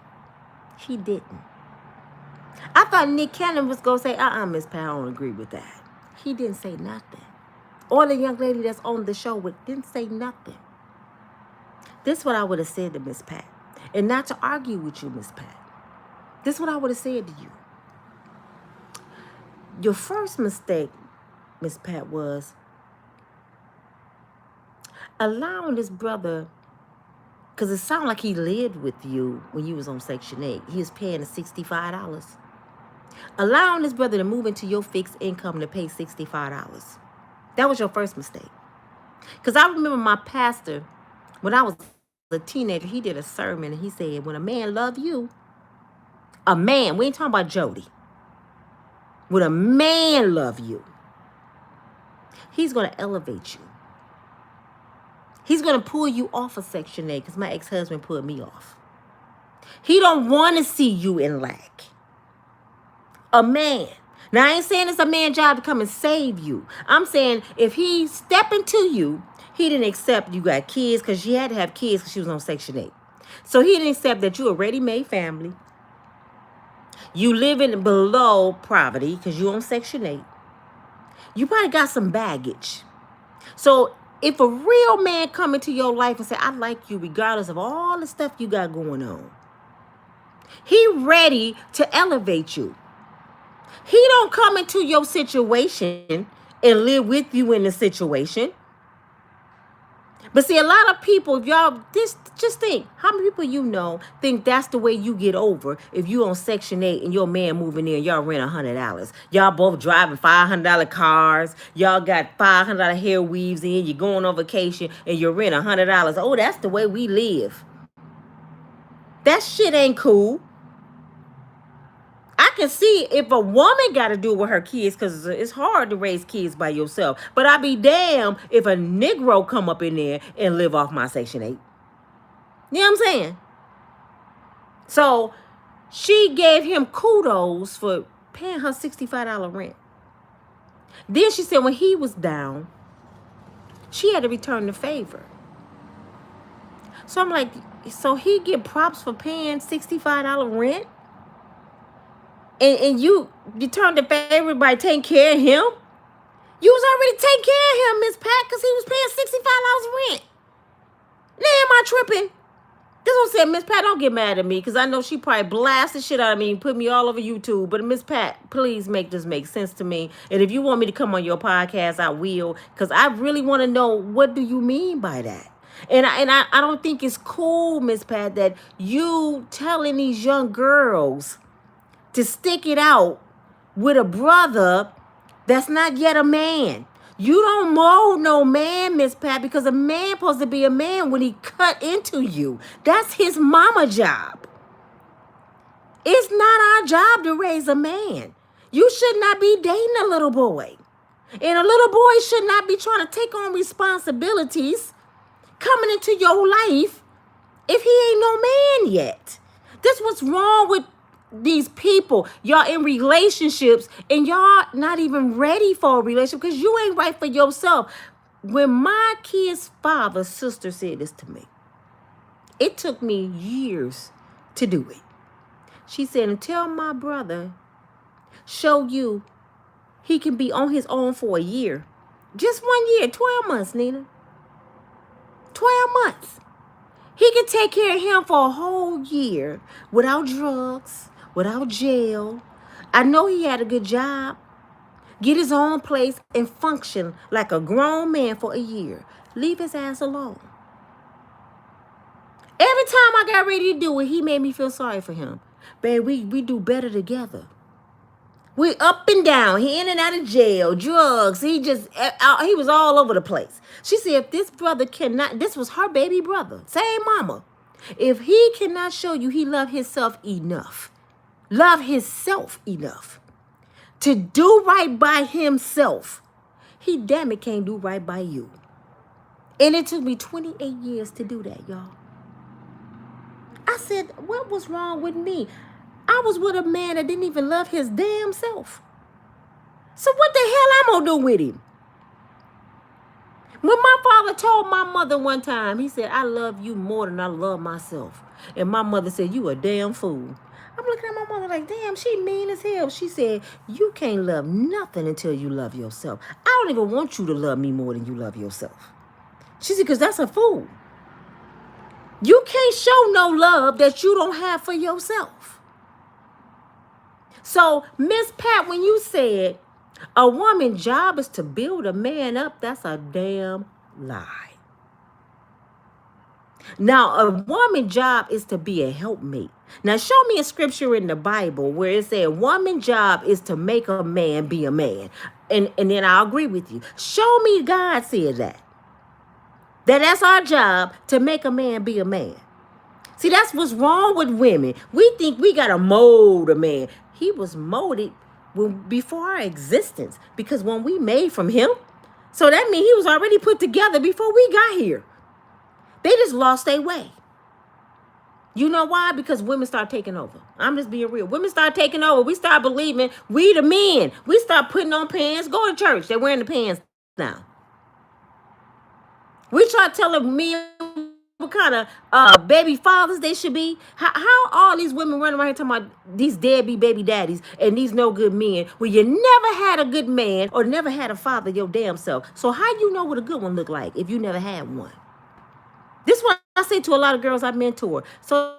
S1: He didn't. I thought Nick Cannon was going to say, Miss Pat, I don't agree with that. He didn't say nothing. Or the young lady that's on the show didn't say nothing. This is what I would have said to Miss Pat. And not to argue with you, Miss Pat. This is what I would have said to you. Your first mistake, Miss Pat, was allowing this brother, because it sounded like he lived with you when you was on Section 8. He was paying the $65. Allowing this brother to move into your fixed income to pay $65. That was your first mistake. Because I remember my pastor, when I was a teenager, he did a sermon, and he said, when a man love you, a man, we ain't talking about Jody. When a man love you, he's going to elevate you. He's going to pull you off of Section 8, because my ex-husband pulled me off. He don't want to see you in lack. A man. Now, I ain't saying it's a man's job to come and save you. I'm saying if he step into you, he didn't accept you got kids, because she had to have kids because she was on Section 8. So he didn't accept that you a ready-made family. You living below poverty because you on Section 8. You probably got some baggage. So if a real man come into your life and say, I like you regardless of all the stuff you got going on, he ready to elevate you. He don't come into your situation and live with you in the situation. But see, a lot of people, if y'all just think, how many people you know think that's the way you get over if you on Section 8 and your man moving in, y'all rent $100. Y'all both driving $500 cars. Y'all got $500 hair weaves in. You're going on vacation and you rent $100. Oh, that's the way we live. That shit ain't cool. I can see if a woman got to do it with her kids, because it's hard to raise kids by yourself. But I'd be damned if a Negro come up in there and live off my Section 8. You know what I'm saying? So she gave him kudos for paying her $65 rent. Then she said when he was down, she had to return the favor. So I'm like, so he get props for paying $65 rent? And you turned the favor by taking care of him? You was already taking care of him, Miss Pat, because he was paying $65 rent. Now am I tripping? This one said, Miss Pat, don't get mad at me because I know she probably blasted shit out of me and put me all over YouTube. But Miss Pat, please make this make sense to me. And if you want me to come on your podcast, I will, because I really want to know, what do you mean by that? And I don't think it's cool, Miss Pat, that you telling these young girls to stick it out with a brother that's not yet a man. You don't mold no man, Miss Pat, because a man supposed to be a man when he cut into you. That's his mama job. It's not our job to raise a man. You should not be dating a little boy. And a little boy should not be trying to take on responsibilities coming into your life if he ain't no man yet. This what's wrong with these people. Y'all in relationships and y'all not even ready for a relationship because you ain't right for yourself. When my kid's father's sister said this to me, it took me years to do it. She said, until my brother show you he can be on his own for a year. Just 1 year, 12 months, Nina. 12 months. He can take care of him for a whole year without drugs, without jail. I know he had a good job. Get his own place and function like a grown man for a year. Leave his ass alone. Every time I got ready to do it, he made me feel sorry for him. Babe, we do better together. We up and down. He in and out of jail, drugs. He was all over the place. She said, if this brother cannot, this was her baby brother, same mama. If he cannot show you he love himself enough to do right by himself, he damn it can't do right by you. And it took me 28 years to do that, y'all. I said, what was wrong with me? I was with a man that didn't even love his damn self. So what the hell I'm gonna do with him? When my father told my mother one time, he said, I love you more than I love myself. And my mother said, you a damn fool. I'm looking at my mother like, damn, she mean as hell. She said, you can't love nothing until you love yourself. I don't even want you to love me more than you love yourself. She said, because that's a fool. You can't show no love that you don't have for yourself. So, Miss Pat, when you said a woman's job is to build a man up, that's a damn lie. Now, a woman's job is to be a helpmate. Now, show me a scripture in the Bible where it said woman's job is to make a man be a man. And then I'll agree with you. Show me God said that. That's our job, to make a man be a man. See, that's what's wrong with women. We think we got to mold a man. He was molded before our existence, because when we made from him, so that means he was already put together before we got here. They just lost their way. You know why? Because women start taking over. I'm just being real. Women start taking over. We start believing we the men. We start putting on pants. Go to church. They're wearing the pants now. We try telling men what kind of baby fathers they should be. How all these women running around here talking about these deadbeat baby daddies and these no good men, when you never had a good man or never had a father your damn self. So how you know what a good one look like if you never had one? This is what I say to a lot of girls I mentor. So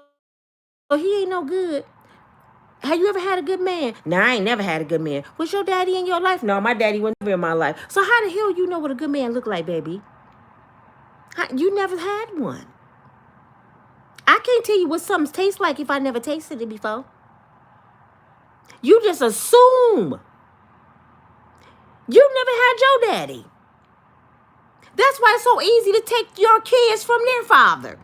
S1: he ain't no good. Have you ever had a good man? No, I ain't never had a good man. Was your daddy in your life? No, my daddy was never in my life. So how the hell you know what a good man look like, baby? You never had one. I can't tell you what something tastes like if I never tasted it before. You just assume. You never had your daddy. That's why it's so easy to take your kids from their father.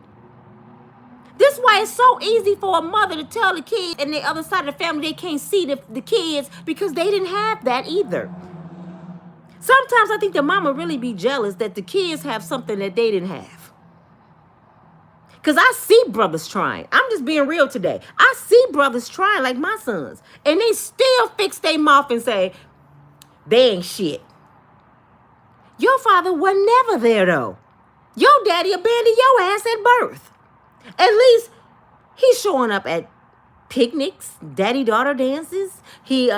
S1: This is why it's so easy for a mother to tell the kids and the other side of the family they can't see the kids, because they didn't have that either. Sometimes I think the mama really be jealous that the kids have something that they didn't have. Because I see brothers trying. I'm just being real today. I see brothers trying like my sons. And they still fix their mouth and say, they ain't shit. Your father was never there though. Your daddy abandoned your ass at birth. At least he's showing up at picnics, daddy-daughter dances. He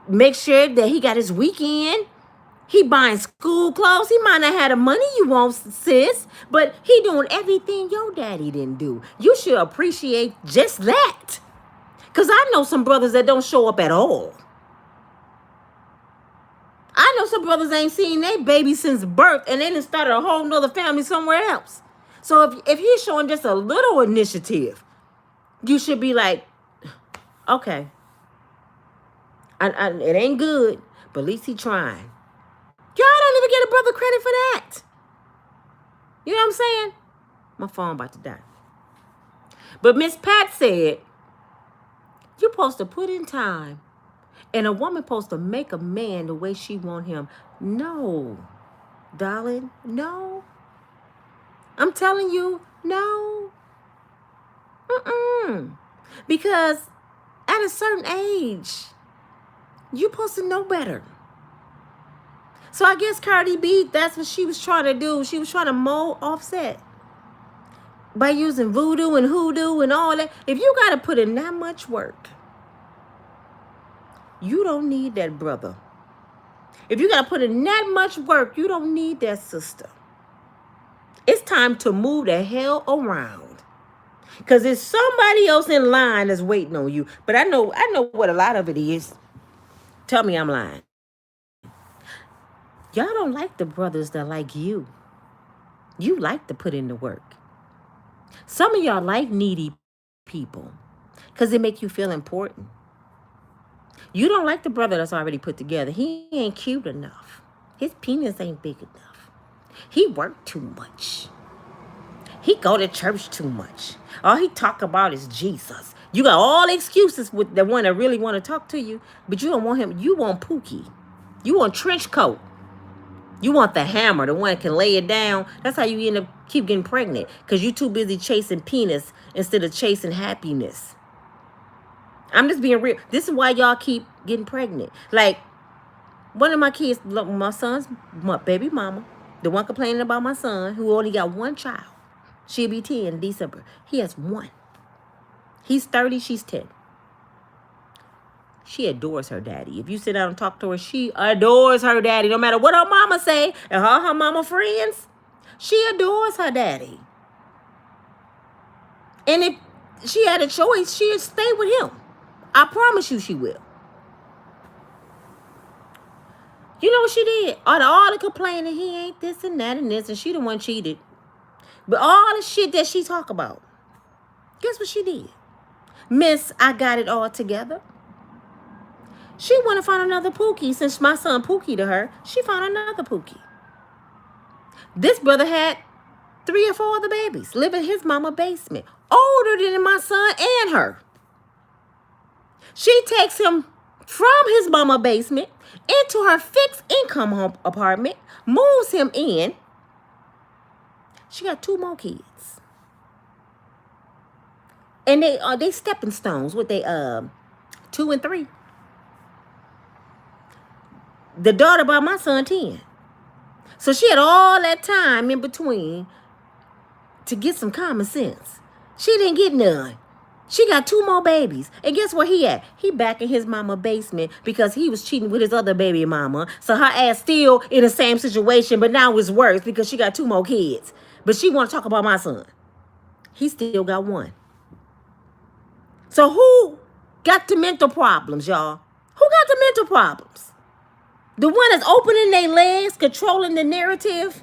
S1: makes sure that he got his weekend. He buying school clothes. He might not have the money you want, sis, but he doing everything your daddy didn't do. You should appreciate just that. Because I know some brothers that don't show up at all. I know some brothers ain't seen their baby since birth, and they done started a whole nother family somewhere else. So if he's showing just a little initiative, you should be like, okay, it ain't good, but at least he trying. Y'all don't even get a brother credit for that. You know what I'm saying? My phone about to die. But Miss Pat said, you're supposed to put in time. And a woman supposed to make a man the way she want him. No, darling, no. I'm telling you, no. Because at a certain age, you're supposed to know better. So I guess Cardi B, that's what she was trying to do. She was trying to mold Offset by using voodoo and hoodoo and all that. If you got to put in that much work, you don't need that brother. If you got to put in that much work, you don't need that sister. It's time to move the hell around. Because there's somebody else in line that's waiting on you. But I know what a lot of it is. Tell me I'm lying. Y'all don't like the brothers that like you. You like to put in the work. Some of y'all like needy people because they make you feel important. You don't like the brother that's already put together. He ain't cute enough. His penis ain't big enough. He worked too much. He go to church too much. All he talk about is Jesus. You got all the excuses with the one that really want to talk to you, but you don't want him. You want Pookie. You want trench coat. You want the hammer, the one that can lay it down. That's how you end up keep getting pregnant, because you too busy chasing penis instead of chasing happiness. I'm just being real. This is why y'all keep getting pregnant. Like, one of my kids, my son's baby mama, the one complaining about my son, who only got one child. She'll be 10 in December. He has one. He's 30, she's 10. She adores her daddy. If you sit down and talk to her, she adores her daddy. No matter what her mama say and her mama friends, she adores her daddy. And if she had a choice, she'd stay with him. I promise you she will. You know what she did? All the complaining, he ain't this and that and this, and she the one cheated. But all the shit that she talk about, guess what she did? Miss, I got it all together. She went and found another Pookie. Since my son Pookie to her, she found another Pookie. This brother had 3 or 4 other babies, live in his mama basement, older than my son and her. She takes him from his mama basement into her fixed income home apartment, moves him in. She got 2 more kids. And they stepping stones with they 2 and 3. The daughter by my son 10. So she had all that time in between to get some common sense. She didn't get none. She got 2 more babies. And guess where he at? He back in his mama basement because he was cheating with his other baby mama. So her ass still in the same situation, but now it's worse because she got 2 more kids. But she want to talk about my son. He still got 1. So who got the mental problems, y'all? Who got the mental problems? The one that's opening their legs, controlling the narrative,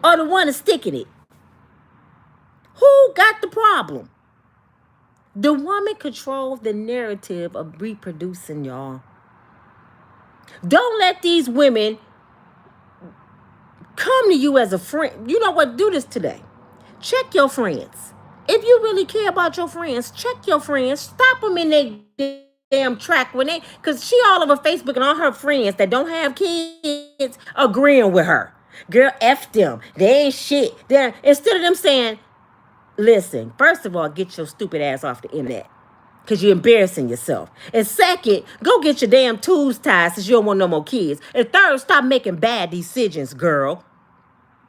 S1: or the one that's sticking it? Who got the problem? The woman controls the narrative of reproducing, y'all. Don't let these women come to you as a friend. You know what? Do this today. Check your friends. If you really care about your friends, check your friends. Stop them in their damn track because she all over Facebook and all her friends that don't have kids agreeing with her. Girl, F them. They ain't shit. Instead of them saying, listen, first of all, get your stupid ass off the internet because you're embarrassing yourself. And second, go get your damn tubes tied since you don't want no more kids. And third, stop making bad decisions, girl.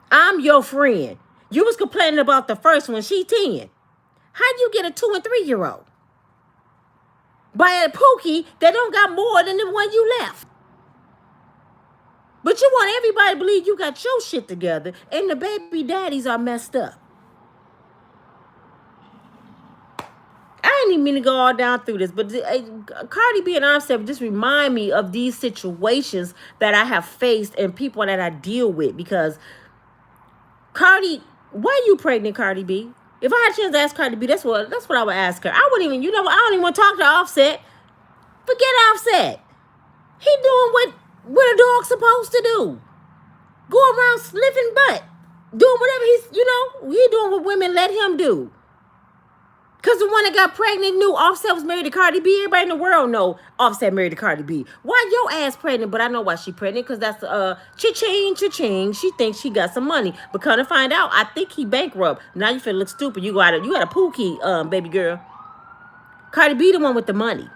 S1: I'm your friend. You was complaining about the first one. She 10. How do you get a 2 and 3-year-old? By a Pookie that don't got more than the one you left. But you want everybody to believe you got your shit together and the baby daddies are messed up. I didn't even mean to go all down through this, but Cardi B and Offset just remind me of these situations that I have faced and people that I deal with. Because Cardi, why you pregnant, Cardi B? If I had a chance to ask Cardi B, that's what I would ask her. I wouldn't even, I don't even want to talk to Offset. Forget Offset. He doing what a dog's supposed to do. Go around sniffing butt, doing whatever he doing what women let him do. Because the one that got pregnant knew Offset was married to Cardi B. Everybody in the world know Offset married to Cardi B. Why your ass pregnant? But I know why she pregnant. Because that's cha-ching, cha-ching. She thinks she got some money. But come to find out, I think he bankrupt. Now you feel look stupid. You got a pookie, baby girl. Cardi B the one with the money.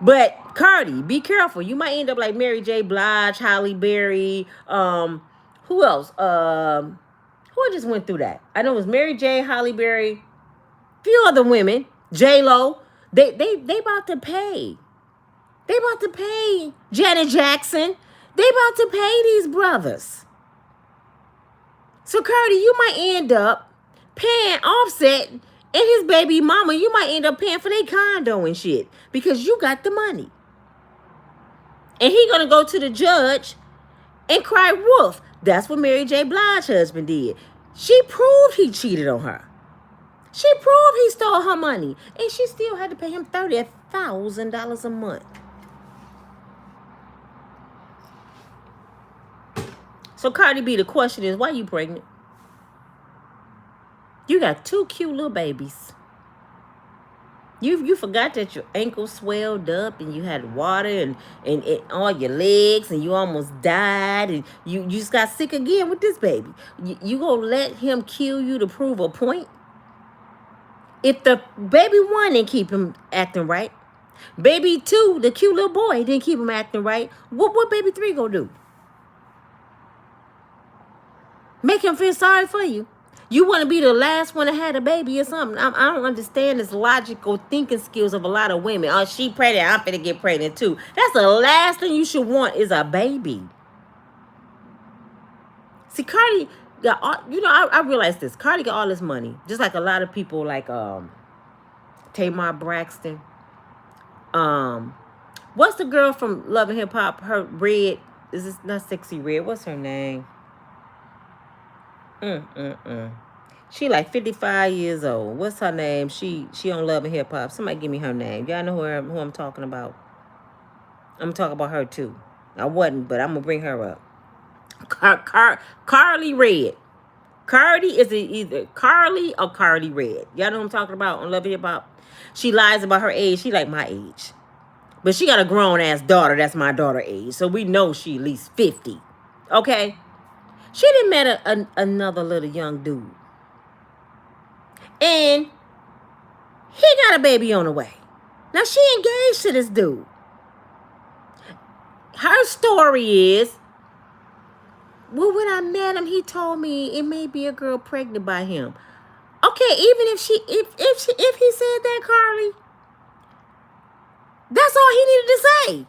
S1: But Cardi, be careful. You might end up like Mary J. Blige, Halle Berry. Who else? Who just went through that? I know it was Mary J., Halle Berry, few other women, J-Lo. They about to pay. They about to pay Janet Jackson. They about to pay these brothers. So Cardi, you might end up paying Offset and his baby mama. You might end up paying for their condo and shit because you got the money. And he gonna go to the judge and cry wolf. That's what Mary J. Blige's husband did. She proved he cheated on her. She proved he stole her money. And she still had to pay him $30,000 a month. So Cardi B, the question is, why you pregnant? You got 2 cute little babies. You forgot that your ankle swelled up and you had water and all your legs and you almost died and you just got sick again with this baby. You gonna let him kill you to prove a point? If the baby 1 didn't keep him acting right, baby 2, the cute little boy, didn't keep him acting right, what baby 3 gonna do? Make him feel sorry for you. You want to be the last one that had a baby or something. I don't understand this logical thinking skills of a lot of women. Oh, she pregnant, I'm finna get pregnant too. That's the last thing you should want is a baby. See, Cardi got all, I realized this. Cardi got all this money. Just like a lot of people like Tamar Braxton. What's the girl from Love and Hip Hop? Her Red. Is this not Sexy Red? What's her name? She like 55 years old. What's her name? She on Love and Hip Hop. Somebody give me her name. Y'all know who I'm talking about. I'm talking about her too. I wasn't, but I'm gonna bring her up. Carly Red. Cardi is either Carly or Cardi Red. Y'all know who I'm talking about on Love and Hip Hop. She lies about her age. She like my age, but she got a grown ass daughter. That's my daughter age, so we know she at least 50. Okay. She done met another little young dude. And he got a baby on the way. Now, she engaged to this dude. Her story is, well, when I met him, he told me it may be a girl pregnant by him. Okay, even if he said that, Carly, that's all he needed to say.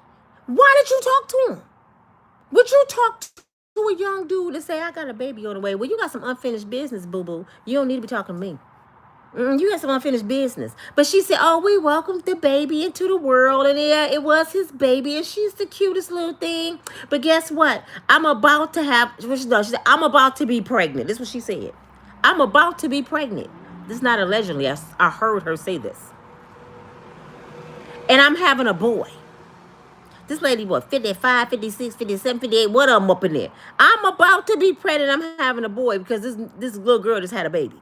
S1: Why did you talk to him? Would you talk to a young dude and say, I got a baby on the way? Well, you got some unfinished business, boo-boo. You don't need to be talking to me. You got some unfinished business. But she said, oh, we welcomed the baby into the world. And yeah, it was his baby. And she's the cutest little thing. But guess what? I'm about to have, she said, I'm about to be pregnant. This is what she said. I'm about to be pregnant. This is not allegedly. I heard her say this. And I'm having a boy. This lady, what, 55, 56, 57, 58, what of them up in there? I'm about to be pregnant. I'm having a boy because this little girl just had a baby.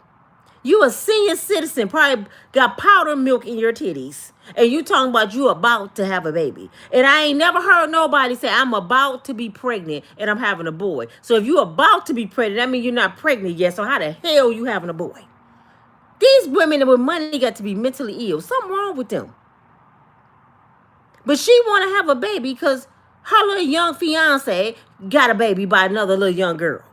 S1: You a senior citizen, probably got powdered milk in your titties. And you talking about you about to have a baby. And I ain't never heard nobody say, I'm about to be pregnant and I'm having a boy. So if you about to be pregnant, that means you're not pregnant yet. So how the hell you having a boy? These women with money got to be mentally ill. Something wrong with them. But she want to have a baby because her little young fiance got a baby by another little young girl.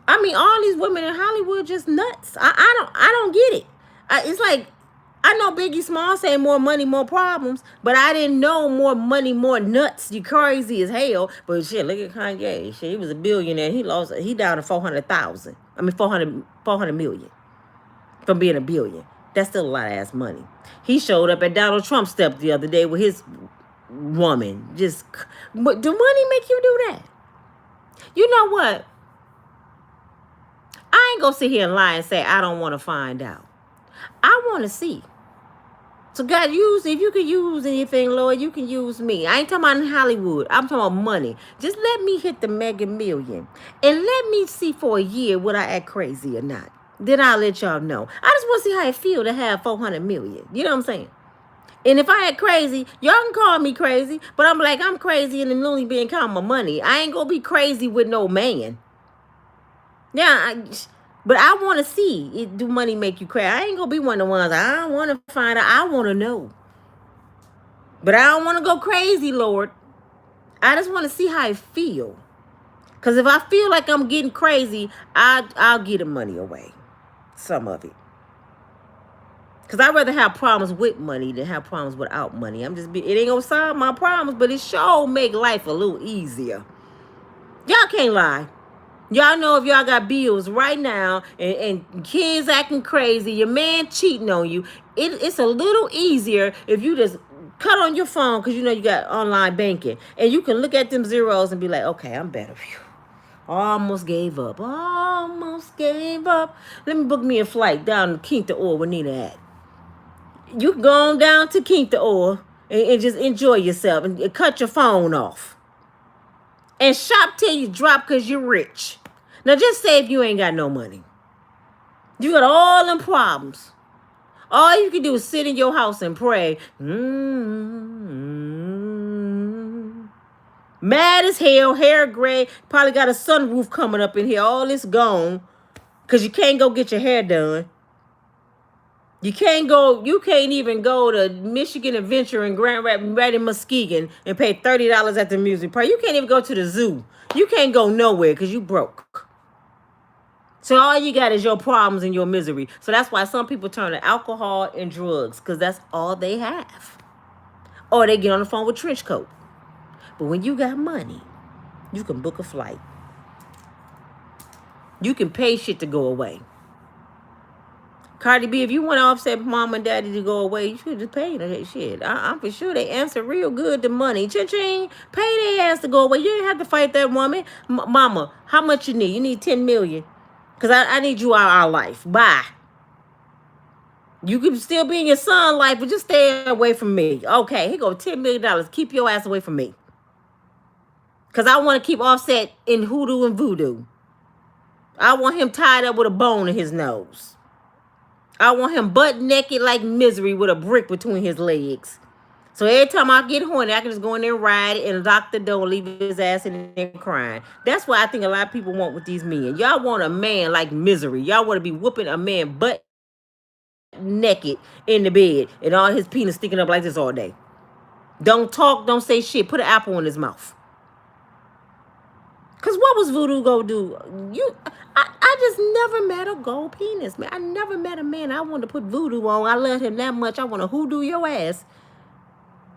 S1: I mean, all these women in Hollywood just nuts. I don't get it. It's like I know Biggie Small say more money, more problems, but I didn't know more money, more nuts. You crazy as hell. But shit, look at Kanye. Shit, he was a billionaire. He down to 400,000. I mean, 400 million from being a billion. That's still a lot of ass money. He showed up at Donald Trump's step the other day with his woman. But do money make you do that? You know what? I ain't gonna sit here and lie and say I don't want to find out. I want to see. So God, if you can use anything, Lord, you can use me. I ain't talking about in Hollywood. I'm talking about money. Just let me hit the mega million. And let me see for a year would I act crazy or not. Then I'll let y'all know. I just want to see how it feel to have 400 million. You know what I'm saying? And if I act crazy, y'all can call me crazy. But I'm like, I'm crazy and I'm only being called my money. I ain't going to be crazy with no man. Yeah, but I want to see, do money make you cry? I ain't going to be one of the ones, I don't want to find out. I want to know. But I don't want to go crazy, Lord. I just want to see how it feel. Because if I feel like I'm getting crazy, I'll give the money away. Some of it. Because I'd rather have problems with money than have problems without money. It ain't going to solve my problems, but it sure make life a little easier. Y'all can't lie. Y'all know if y'all got bills right now and kids acting crazy, your man cheating on you, it's a little easier if you just cut on your phone because you know you got online banking. And you can look at them zeros and be like, okay, I'm better. Whew. Almost gave up. Almost gave up. Let me book me a flight down to Quinta Oil where Nina at. You can go on down to Quinta Oil and just enjoy yourself and cut your phone off. And shop till you drop because you're rich. Now just say if you ain't got no money. You got all them problems. All you can do is sit in your house and pray. Mad as hell, hair gray. Probably got a sunroof coming up in here. All this gone. Because you can't go get your hair done. You can't even go to Michigan Adventure in Grand Rapids, Muskegon and pay $30 at the music park. You can't even go to the zoo. You can't go nowhere because you broke. So all you got is your problems and your misery. So that's why some people turn to alcohol and drugs because that's all they have. Or they get on the phone with trench coat. But when you got money, you can book a flight. You can pay shit to go away. Cardi B, if you want to Offset mom and daddy to go away, you should just pay that shit. I'm for sure they answer real good to money. Cha-ching, pay their ass to go away. You ain't have to fight that woman. Mama, how much you need? You need 10 million. Because I need you out of our life. Bye. You can still be in your son's life, but just stay away from me. Okay, here go $10 million. Keep your ass away from me. Because I want to keep Offset in hoodoo and voodoo. I want him tied up with a bone in his nose. I want him butt naked like Misery with a brick between his legs. So every time I get horny, I can just go in there and ride it and lock the door, leave his ass in there crying. That's what I think a lot of people want with these men. Y'all want a man like Misery. Y'all want to be whooping a man butt naked in the bed and all his penis sticking up like this all day. Don't talk, don't say shit. Put an apple in his mouth. Because what was voodoo gonna do? I just never met a gold penis, man. I never met a man I wanted to put voodoo on. I love him that much. I want to hoodoo your ass.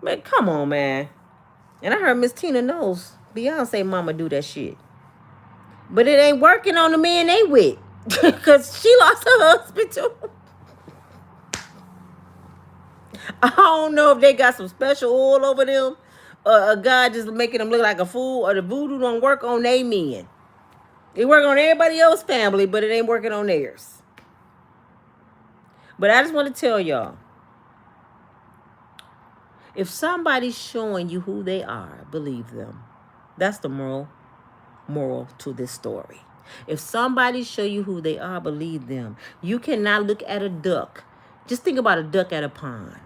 S1: Man, come on, man. And I heard Miss Tina knows Beyonce mama do that shit. But it ain't working on the men they with. Because she lost her husband too. I don't know if they got some special oil over them. Or a guy just making them look like a fool. Or the voodoo don't work on they men. It work on everybody else's family, but it ain't working on theirs. But I just want to tell y'all. If somebody's showing you who they are, believe them. That's the moral to this story. If somebody show you who they are, believe them. You cannot look at a duck. Just think about a duck at a pond.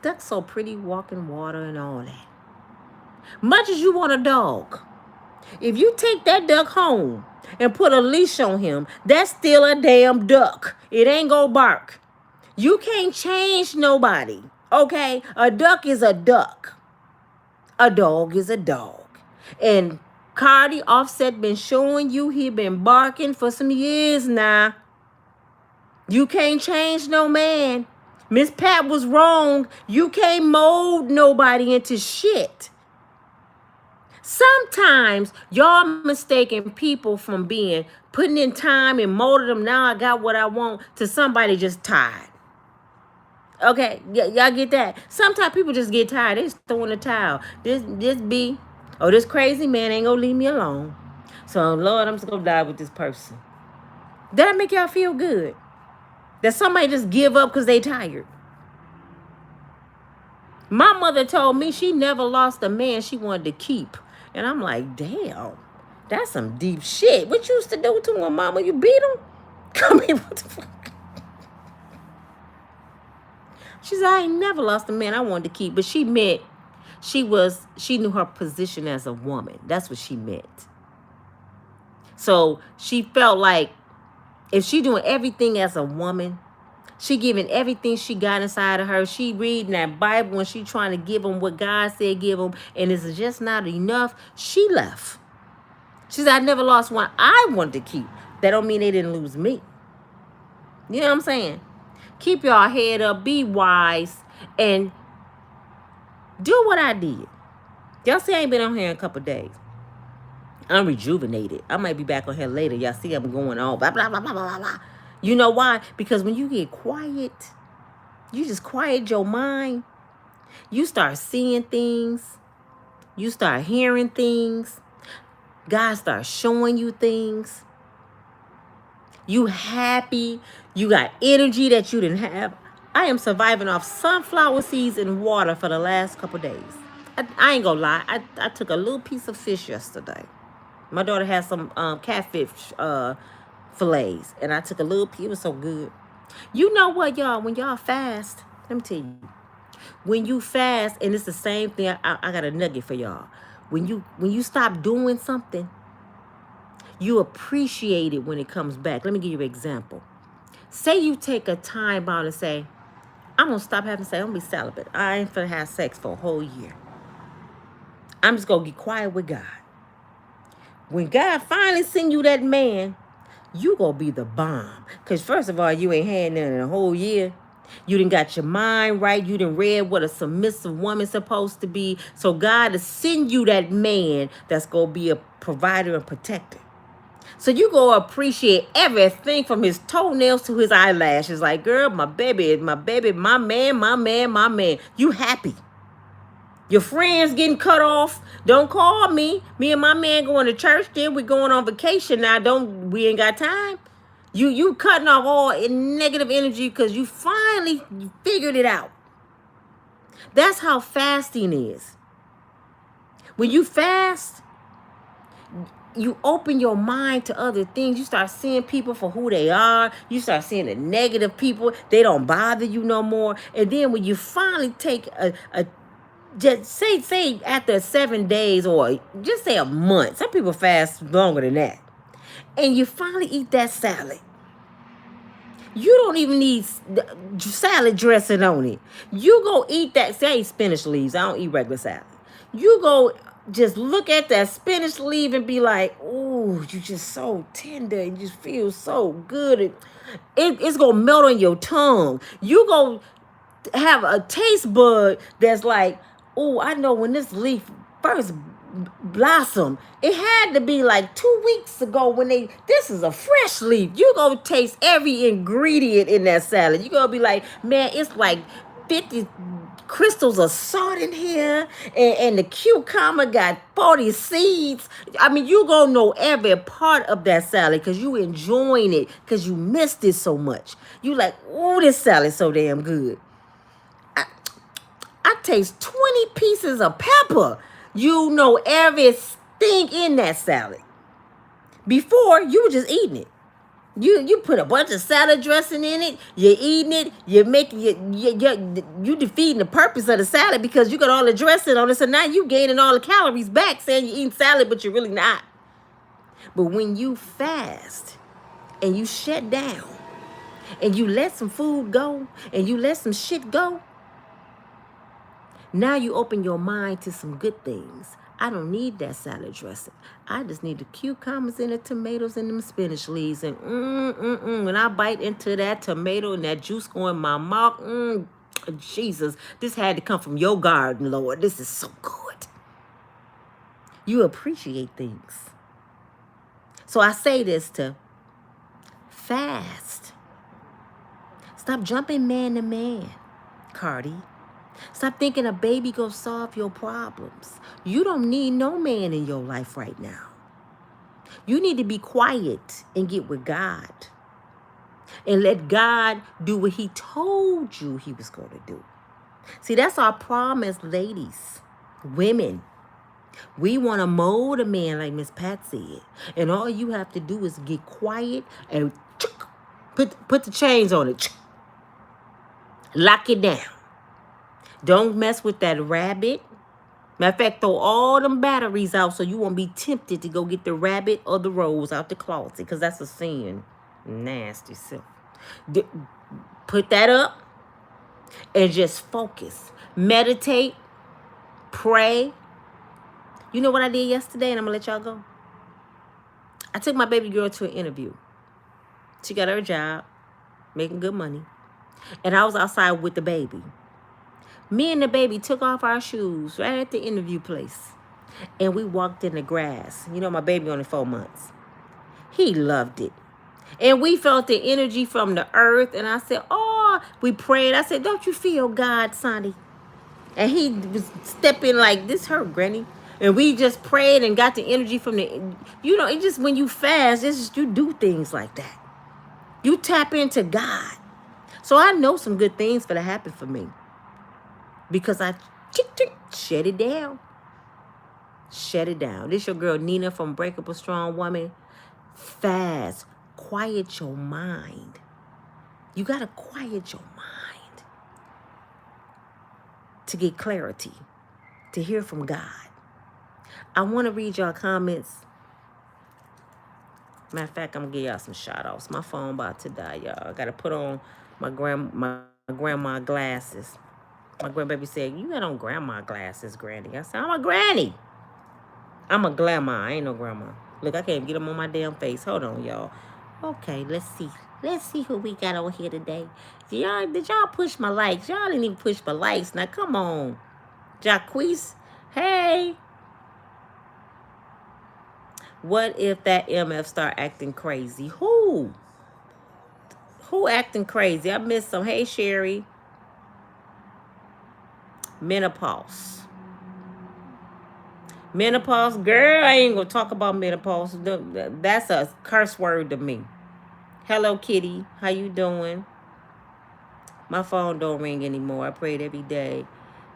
S1: Duck's so pretty, walking water and all that. Much as you want a dog. If you take that duck home and put a leash on him, that's still a damn duck. It ain't gonna bark. You can't change nobody, okay? A duck is a duck. A dog is a dog. And Cardi Offset been showing you he been barking for some years now. You can't change no man. Miss Pat was wrong. You can't mold nobody into shit. Sometimes y'all mistaking people from being putting in time and molding them. Now I got what I want to somebody just tired. Okay, y'all get that? Sometimes people just get tired. They just throw in the towel. This crazy man ain't gonna leave me alone. So Lord, I'm just gonna die with this person. That make y'all feel good? That somebody just give up because they tired. My mother told me she never lost a man she wanted to keep. And I'm like, damn, that's some deep shit. What you used to do to him, mama? You beat him? Come here, what the fuck? She said, I ain't never lost a man I wanted to keep. But she meant she knew her position as a woman. That's what she meant. So she felt like if she doing everything as a woman, she giving everything she got inside of her. She reading that Bible and she trying to give them what God said give them. And it's just not enough. She left. She said, I never lost one I wanted to keep. That don't mean they didn't lose me. You know what I'm saying? Keep your head up. Be wise. And do what I did. Y'all see I ain't been on here in a couple days. I'm rejuvenated. I might be back on here later. Y'all see I'm going on. Blah, blah, blah, blah, blah, blah. You know why? Because when you get quiet, you just quiet your mind. You start seeing things. You start hearing things. God starts showing you things. You happy. You got energy that you didn't have. I am surviving off sunflower seeds and water for the last couple days. I ain't gonna lie. I took a little piece of fish yesterday. My daughter had some catfish fillets, and I took a little piece. It was so good. You know what, y'all? When y'all fast, let me tell you. When you fast, and it's the same thing. I got a nugget for y'all. When you stop doing something, you appreciate it when it comes back. Let me give you an example. Say you take a time out and say, I'm going to stop having sex. I'm going to be celibate. I ain't finna have sex for a whole year. I'm just going to get quiet with God. When God finally send you that man, you going to be the bomb. Because first of all, you ain't had none in a whole year. You done got your mind right. You done read what a submissive woman's supposed to be. So God will send you that man that's going to be a provider and protector. So you go appreciate everything from his toenails to his eyelashes. Like, girl, my baby, my man. You happy. Your friends getting cut off. Don't call me. Me and my man going to church. Then we going on vacation now. We ain't got time. You cutting off all negative energy because you finally figured it out. That's how fasting is. When you fast, you open your mind to other things. You start seeing people for who they are. You start seeing the negative people. They don't bother you no more. And then when you finally take just say after 7 days or just say a month. Some people fast longer than that. And you finally eat that salad. You don't even need salad dressing on it. You go eat that. Say I eat spinach leaves. I don't eat regular salad. You go just look at that spinach leaf and be like, ooh, you just so tender. You just feel so good. It's going to melt on your tongue. You going to have a taste bud that's like, ooh, I know when this leaf first blossom, it had to be like 2 weeks ago when this is a fresh leaf. You gonna taste every ingredient in that salad. You gonna be like, man, it's like 50 crystals of salt in here, and the cucumber got 40 seeds. I mean, you gonna know every part of that salad because you enjoying it because you missed it so much. You like, ooh, this salad's so damn good. I taste 20 pieces of pepper. You know everything in that salad. Before, you were just eating it. You put a bunch of salad dressing in it. You're eating it. You're making you defeating the purpose of the salad because you got all the dressing on it. So now you gaining all the calories back, saying you're eating salad, but you're really not. But when you fast and you shut down and you let some food go and you let some shit go, now you open your mind to some good things. I don't need that salad dressing. I just need the cucumbers and the tomatoes and them spinach leaves. And when I bite into that tomato and that juice go in my mouth, Jesus, this had to come from your garden, Lord. This is so good. You appreciate things. So I say this to fast. Stop jumping man to man, Cardi. Stop thinking a baby gonna solve your problems. You don't need no man in your life right now. You need to be quiet and get with God. And let God do what he told you he was going to do. See, that's our problem as ladies, women. We want to mold a man like Miss Pat said. And all you have to do is get quiet and put the chains on it. Lock it down. Don't mess with that rabbit. Matter of fact, throw all them batteries out so you won't be tempted to go get the rabbit or the rose out the closet, because that's a sin. Nasty self. Put that up and just focus. Meditate. Pray. You know what I did yesterday, and I'm going to let y'all go? I took my baby girl to an interview. She got her job, making good money. And I was outside with the baby. Me and the baby took off our shoes right at the interview place. And we walked in the grass. You know, my baby only 4 months. He loved it. And we felt the energy from the earth. And I said, oh, we prayed. I said, don't you feel God, Sonny? And he was stepping like, this hurt, Granny. And we just prayed and got the energy from the, you know, it just, when you fast, it's just, you do things like that. You tap into God. So I know some good things for to happen for me. Because I shut it down. Shut it down. This your girl Nina from Breakable Strong Woman. Fast. Quiet your mind. You got to quiet your mind to get clarity, to hear from God. I want to read y'all comments. Matter of fact, I'm going to give y'all some shout-outs. My phone about to die, y'all. I got to put on my grandma glasses. My grandbaby said, you got on grandma glasses, Granny. I said, I'm a granny. I'm a grandma. I ain't no grandma. Look, I can't get them on my damn face. Hold on, y'all. Okay, let's see. Let's see who we got over here today. Did y'all push my likes? Y'all didn't even push my likes. Now, come on. Jacquees, hey. What if that MF start acting crazy? Who? Who acting crazy? I missed some. Hey, Sherry. Menopause. Menopause, girl, I ain't gonna talk about menopause. That's a curse word to me. Hello, Kitty. How you doing? My phone don't ring anymore. I prayed every day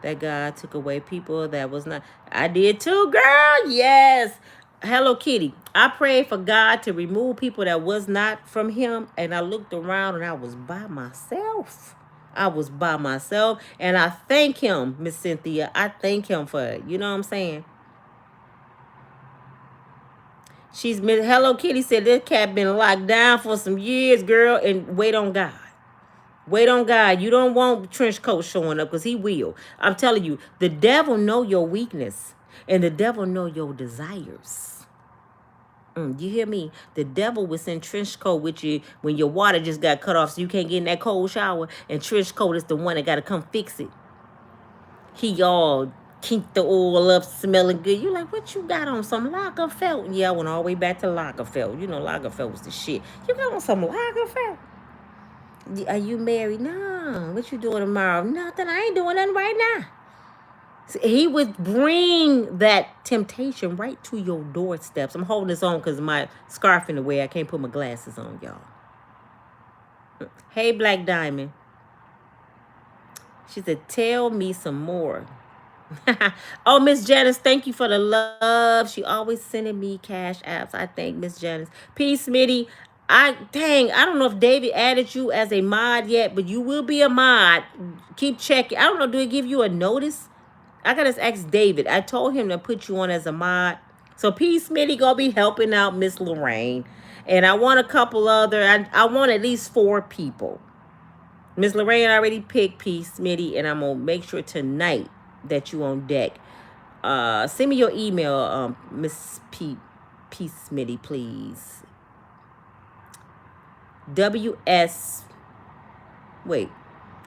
S1: that God took away people that was not. I did too, girl. Yes. Hello, Kitty. I prayed for God to remove people that was not from him. And I looked around and I was by myself. I was by myself. And I thank him, Miss Cynthia. I thank him for it. You know what I'm saying? Hello Kitty said this cat been locked down for some years, girl, and wait on God. Wait on God. You don't want trench coat showing up because he will. I'm telling you, the devil know your weakness and the devil know your desires. You hear me? The devil was in trench coat with you when your water just got cut off so you can't get in that cold shower, and trench coat is the one that got to come fix it. He all kinked the oil up, smelling good. You like, what you got on? Some Lagerfeld? Yeah, I went all the way back to Lagerfeld. You know, Lagerfeld was the shit. You got on some Lagerfeld? Are you married? No. What you doing tomorrow? Nothing. I ain't doing nothing right now. See, he would bring that temptation right to your doorsteps. I'm holding this on because my scarf in the way. I can't put my glasses on, y'all. Hey, Black Diamond. She said, tell me some more. Oh, Miss Janice, thank you for the love. She always sending me cash apps. I thank Miss Janice. Peace, Smitty. I don't know if David added you as a mod yet, but you will be a mod. Keep checking. I don't know, do it give you a notice? I gotta ask David. I told him to put you on as a mod. So Peace, Smitty gonna be helping out Miss Lorraine. And I want a couple other, I want at least 4 people. Miss Lorraine already picked Peace, Smitty, and I'm gonna make sure tonight that you on deck. Send me your email, Miss P Smitty, please. WS wait.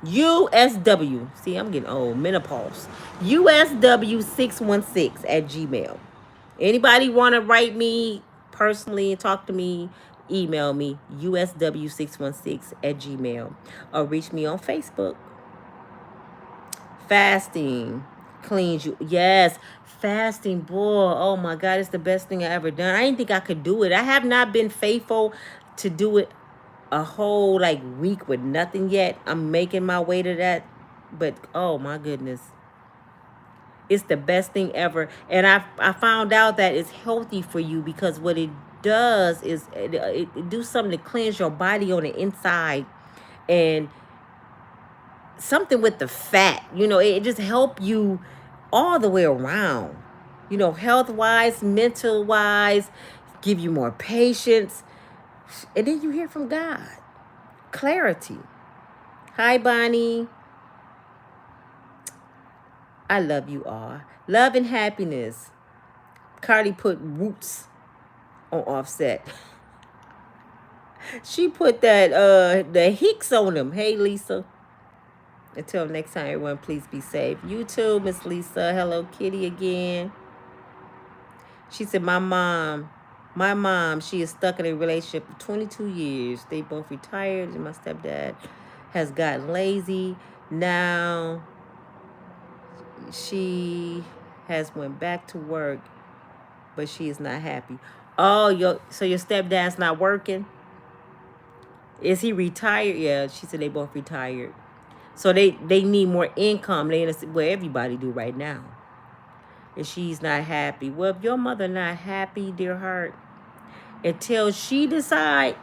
S1: USW. See, I'm getting old. Menopause. USW616 at Gmail. Anybody want to write me personally and talk to me? Email me USW616 at Gmail. Or reach me on Facebook. Fasting cleans you. Yes, fasting, boy. Oh my God, it's the best thing I ever done. I didn't think I could do it. I have not been faithful to do it a whole like week with nothing yet. I'm making my way to that. But oh my goodness. It's the best thing ever. And I found out that it's healthy for you because what it does is it do something to cleanse your body on the inside. And something with the fat, it just help you all the way around, health wise, mental wise, give you more patience. And then you hear from God. Clarity. Hi, Bonnie. I love you all. Love and happiness. Cardi put roots on Offset. She put that the hicks on them. Hey, Lisa. Until next time, everyone, please be safe. You too, Miss Lisa. Hello, Kitty again. She said, my mom, she is stuck in a relationship for 22 years. They both retired, and my stepdad has gotten lazy. Now she has went back to work, but she is not happy. Oh, so your stepdad's not working? Is he retired? Yeah, she said they both retired. So they need more income. Well, everybody do right now. And she's not happy. Well, if your mother not happy, dear heart, until she decide,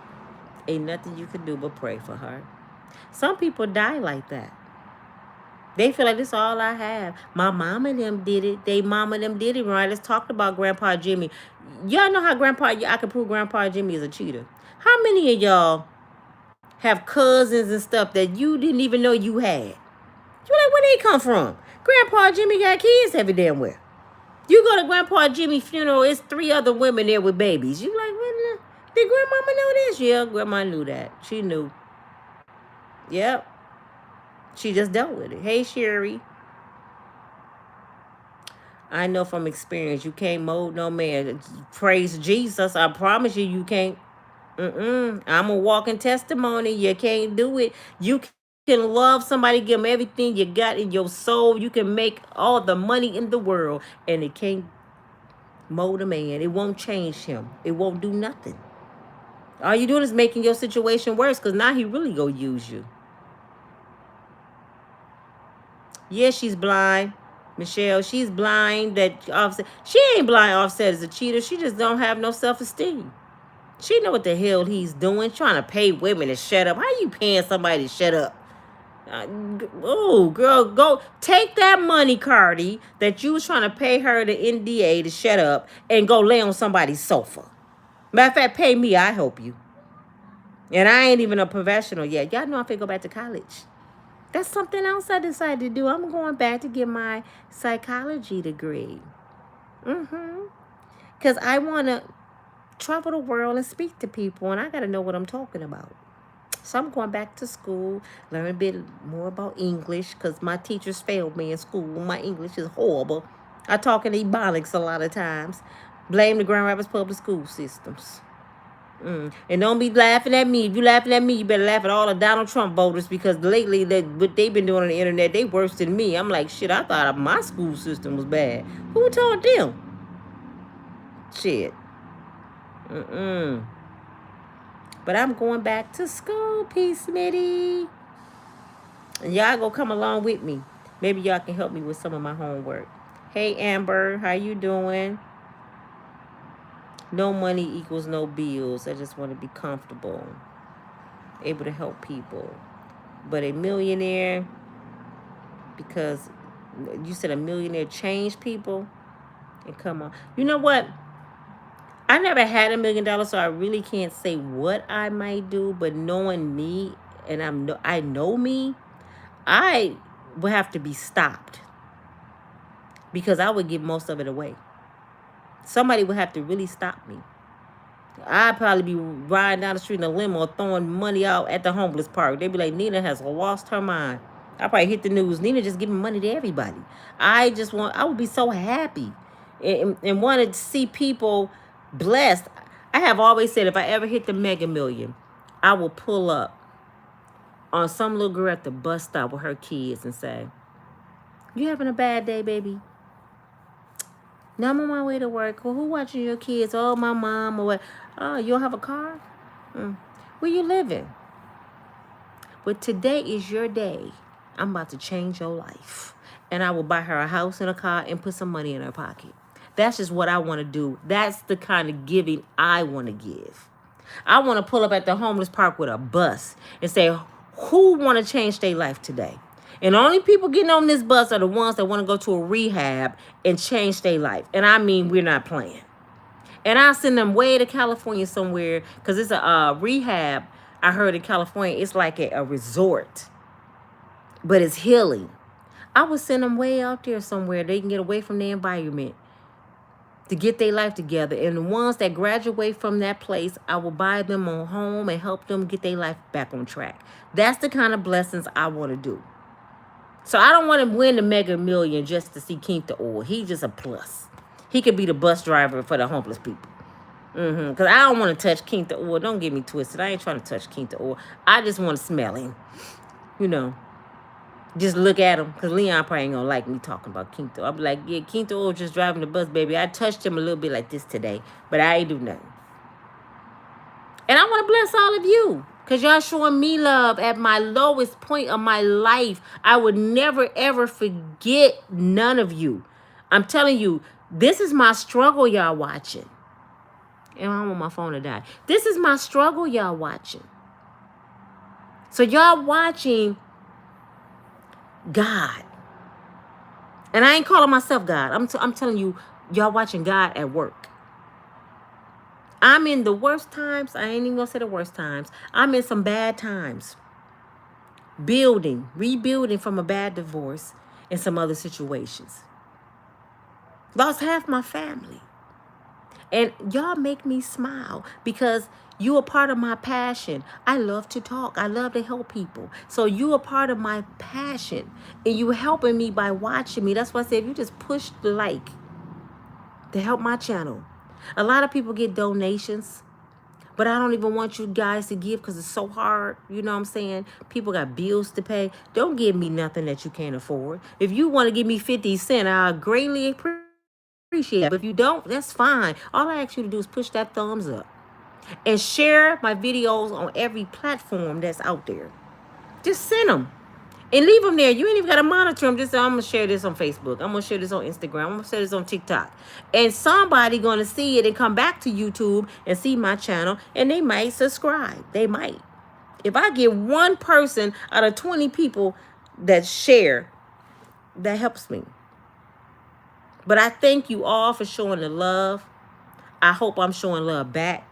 S1: ain't nothing you can do but pray for her. Some people die like that. They feel like this is all I have. My mama and them did it. They mama and them did it right. Let's talk about Grandpa Jimmy. Y'all know how I can prove Grandpa Jimmy is a cheater. How many of y'all have cousins and stuff that you didn't even know you had? You like, where they come from? Grandpa Jimmy got kids every damn where. You go to Grandpa Jimmy's funeral, it's 3 other women there with babies. You like, what? Did Grandmama know this? Yeah, Grandma knew that. She knew. Yep. She just dealt with it. Hey, Sherry. I know from experience, you can't mold no man. Praise Jesus. I promise you, you can't. I'm a walking testimony. You can't do it. You can love somebody, give them everything you got in your soul. You can make all the money in the world, and it can't mold a man. It won't change him. It won't do nothing. All you doing is making your situation worse, because now he really gonna use you. Yeah, she's blind. Michelle, she's blind. That Offset, she ain't blind. Offset is a cheater. She just don't have no self-esteem. She know what the hell he's doing, trying to pay women to shut up. How you paying somebody to shut up? Oh, girl, go take that money, Cardi, that you was trying to pay her the NDA to shut up, and go lay on somebody's sofa. Matter of fact, pay me, I help you. And I ain't even a professional yet. Y'all know I'm finna go back to college. That's something else I decided to do. I'm going back to get my psychology degree. Because I want to travel the world and speak to people, and I got to know what I'm talking about. So I'm going back to school, learn a bit more about English, because my teachers failed me in school. My English is horrible. I talk in Ebonics a lot of times. Blame the Grand Rapids public school systems. And don't be laughing at me. If you laughing at me, you better laugh at all the Donald Trump voters, because lately what they've been doing on the internet, they worse than me. I'm like, shit, I thought my school system was bad. Who taught them? Shit. But I'm going back to school, Peace Smitty. And y'all go come along with me. Maybe y'all can help me with some of my homework. Hey, Amber, how you doing? No money equals no bills. I just want to be comfortable, able to help people. But a millionaire, because you said a millionaire changed people. And come on. You know what? I never had $1 million, so I really can't say what I might do. But knowing me, and I know me, I will have to be stopped. because I would give most of it away. Somebody would have to really stop me. I'd probably be riding down the street in a limo throwing money out at the homeless park. They'd be like, Nina has lost her mind. I probably hit the news. Nina just giving money to everybody. I would be so happy and wanted to see people blessed. I have always said if I ever hit the mega million, I will pull up on some little girl at the bus stop with her kids and say, you having a bad day, baby? Now I'm on my way to work. Well, who watching your kids? Oh, my mom or what? Oh, you don't have a car? Where you living? But today is your day. I'm about to change your life. And I will buy her a house and a car and put some money in her pocket. That's just what I want to do. That's the kind of giving I want to give. I want to pull up at the homeless park with a bus and say, who want to change their life today? And the only people getting on this bus are the ones that want to go to a rehab and change their life. And I mean, we're not playing. And I'll send them way to California somewhere because it's a rehab. I heard in California, it's like a resort, but it's healing. I would send them way out there somewhere. They can get away from the environment to get their life together. And the ones that graduate from that place, I will buy them a home and help them get their life back on track. That's the kind of blessings I want to do. So I don't want to win the mega million just to see King the Oil. He's just a plus. He could be the bus driver for the homeless people. Because I don't want to touch King the Oil. Don't get me twisted. I ain't trying to touch King the Oil. I just want to smell him. You know. Just look at him. Because Leon probably ain't going to like me talking about King the Oil. I'll be like, yeah, King the Oil just driving the bus, baby. I touched him a little bit like this today. But I ain't do nothing. And I want to bless all of you. Because y'all showing me love at my lowest point of my life. I would never, ever forget none of you. I'm telling you, this is my struggle y'all watching. And I don't want my phone to die. This is my struggle y'all watching. So y'all watching God. And I ain't calling myself God. I'm telling you, y'all watching God at work. I'm in the worst times. I ain't even gonna say the worst times. I'm in some bad times. Rebuilding from a bad divorce and some other situations. Lost half my family. And y'all make me smile because you are part of my passion. I love to talk. I love to help people. So you are part of my passion. And you helping me by watching me. That's why I said if you just push the like to help my channel. A lot of people get donations, but I don't even want you guys to give because it's so hard. You know what I'm saying? People got bills to pay. Don't give me nothing that you can't afford. If you want to give me 50 cents, I'll greatly appreciate it. But if you don't, that's fine. All I ask you to do is push that thumbs up and share my videos on every platform that's out there. Just send them. And leave them there. You ain't even got to monitor them. Just say, I'm going to share this on Facebook. I'm going to share this on Instagram. I'm going to share this on TikTok. And somebody going to see it and come back to YouTube and see my channel. And they might subscribe. They might. If I get one person out of 20 people that share, that helps me. But I thank you all for showing the love. I hope I'm showing love back.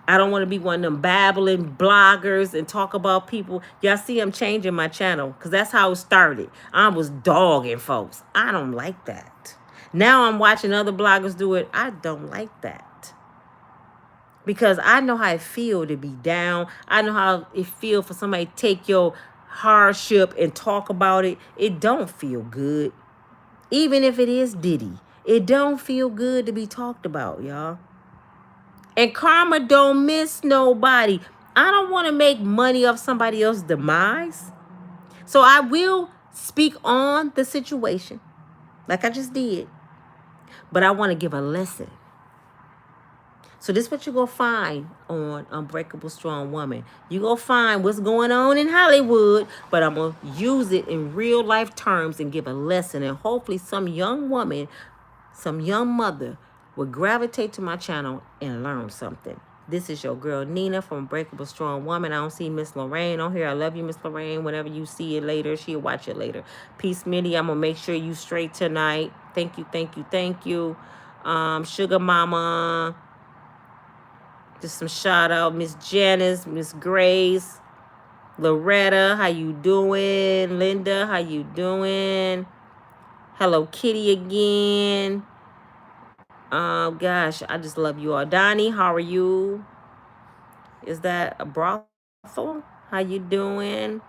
S1: I don't want to be one of them babbling bloggers and talk about people. Y'all see I'm changing my channel because that's how it started. I was dogging folks. I don't like that. Now I'm watching other bloggers do it. I don't like that. Because I know how it feels to be down. I know how it feels for somebody to take your hardship and talk about it. It don't feel good. Even if it is Diddy. It don't feel good to be talked about, y'all. And karma don't miss nobody. I don't want to make money off somebody else's demise. So I will speak on the situation like I just did. But I want to give a lesson. So this is what you're going to find on Unbreakable Strong Woman. You're going to find what's going on in Hollywood, but I'm going to use it in real life terms and give a lesson. And hopefully some young woman, some young mother will gravitate to my channel and learn something. This is your girl Nina from Unbreakable Strong Woman. I don't see Miss Lorraine on here. I love you, Miss Lorraine. Whenever you see it later, she'll watch it later. Peace, Minnie. I'm going to make sure you straight tonight. Thank you, thank you, thank you. Sugar Mama. Just some shout out. Miss Janice, Miss Grace, Loretta, how you doing? Linda, how you doing? Hello Kitty again. Gosh, I just love you all. Donnie, how are you? Is that a brothel? How you doing?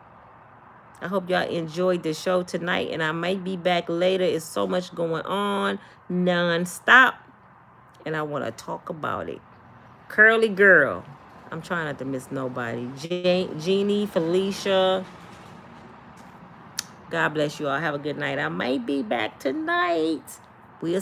S1: I hope y'all enjoyed the show tonight, and I might be back later. It's so much going on non-stop, and I want to talk about it. Curly Girl. I'm trying not to miss nobody. Jeannie, Felicia. God bless you all. Have a good night. I might be back tonight. We'll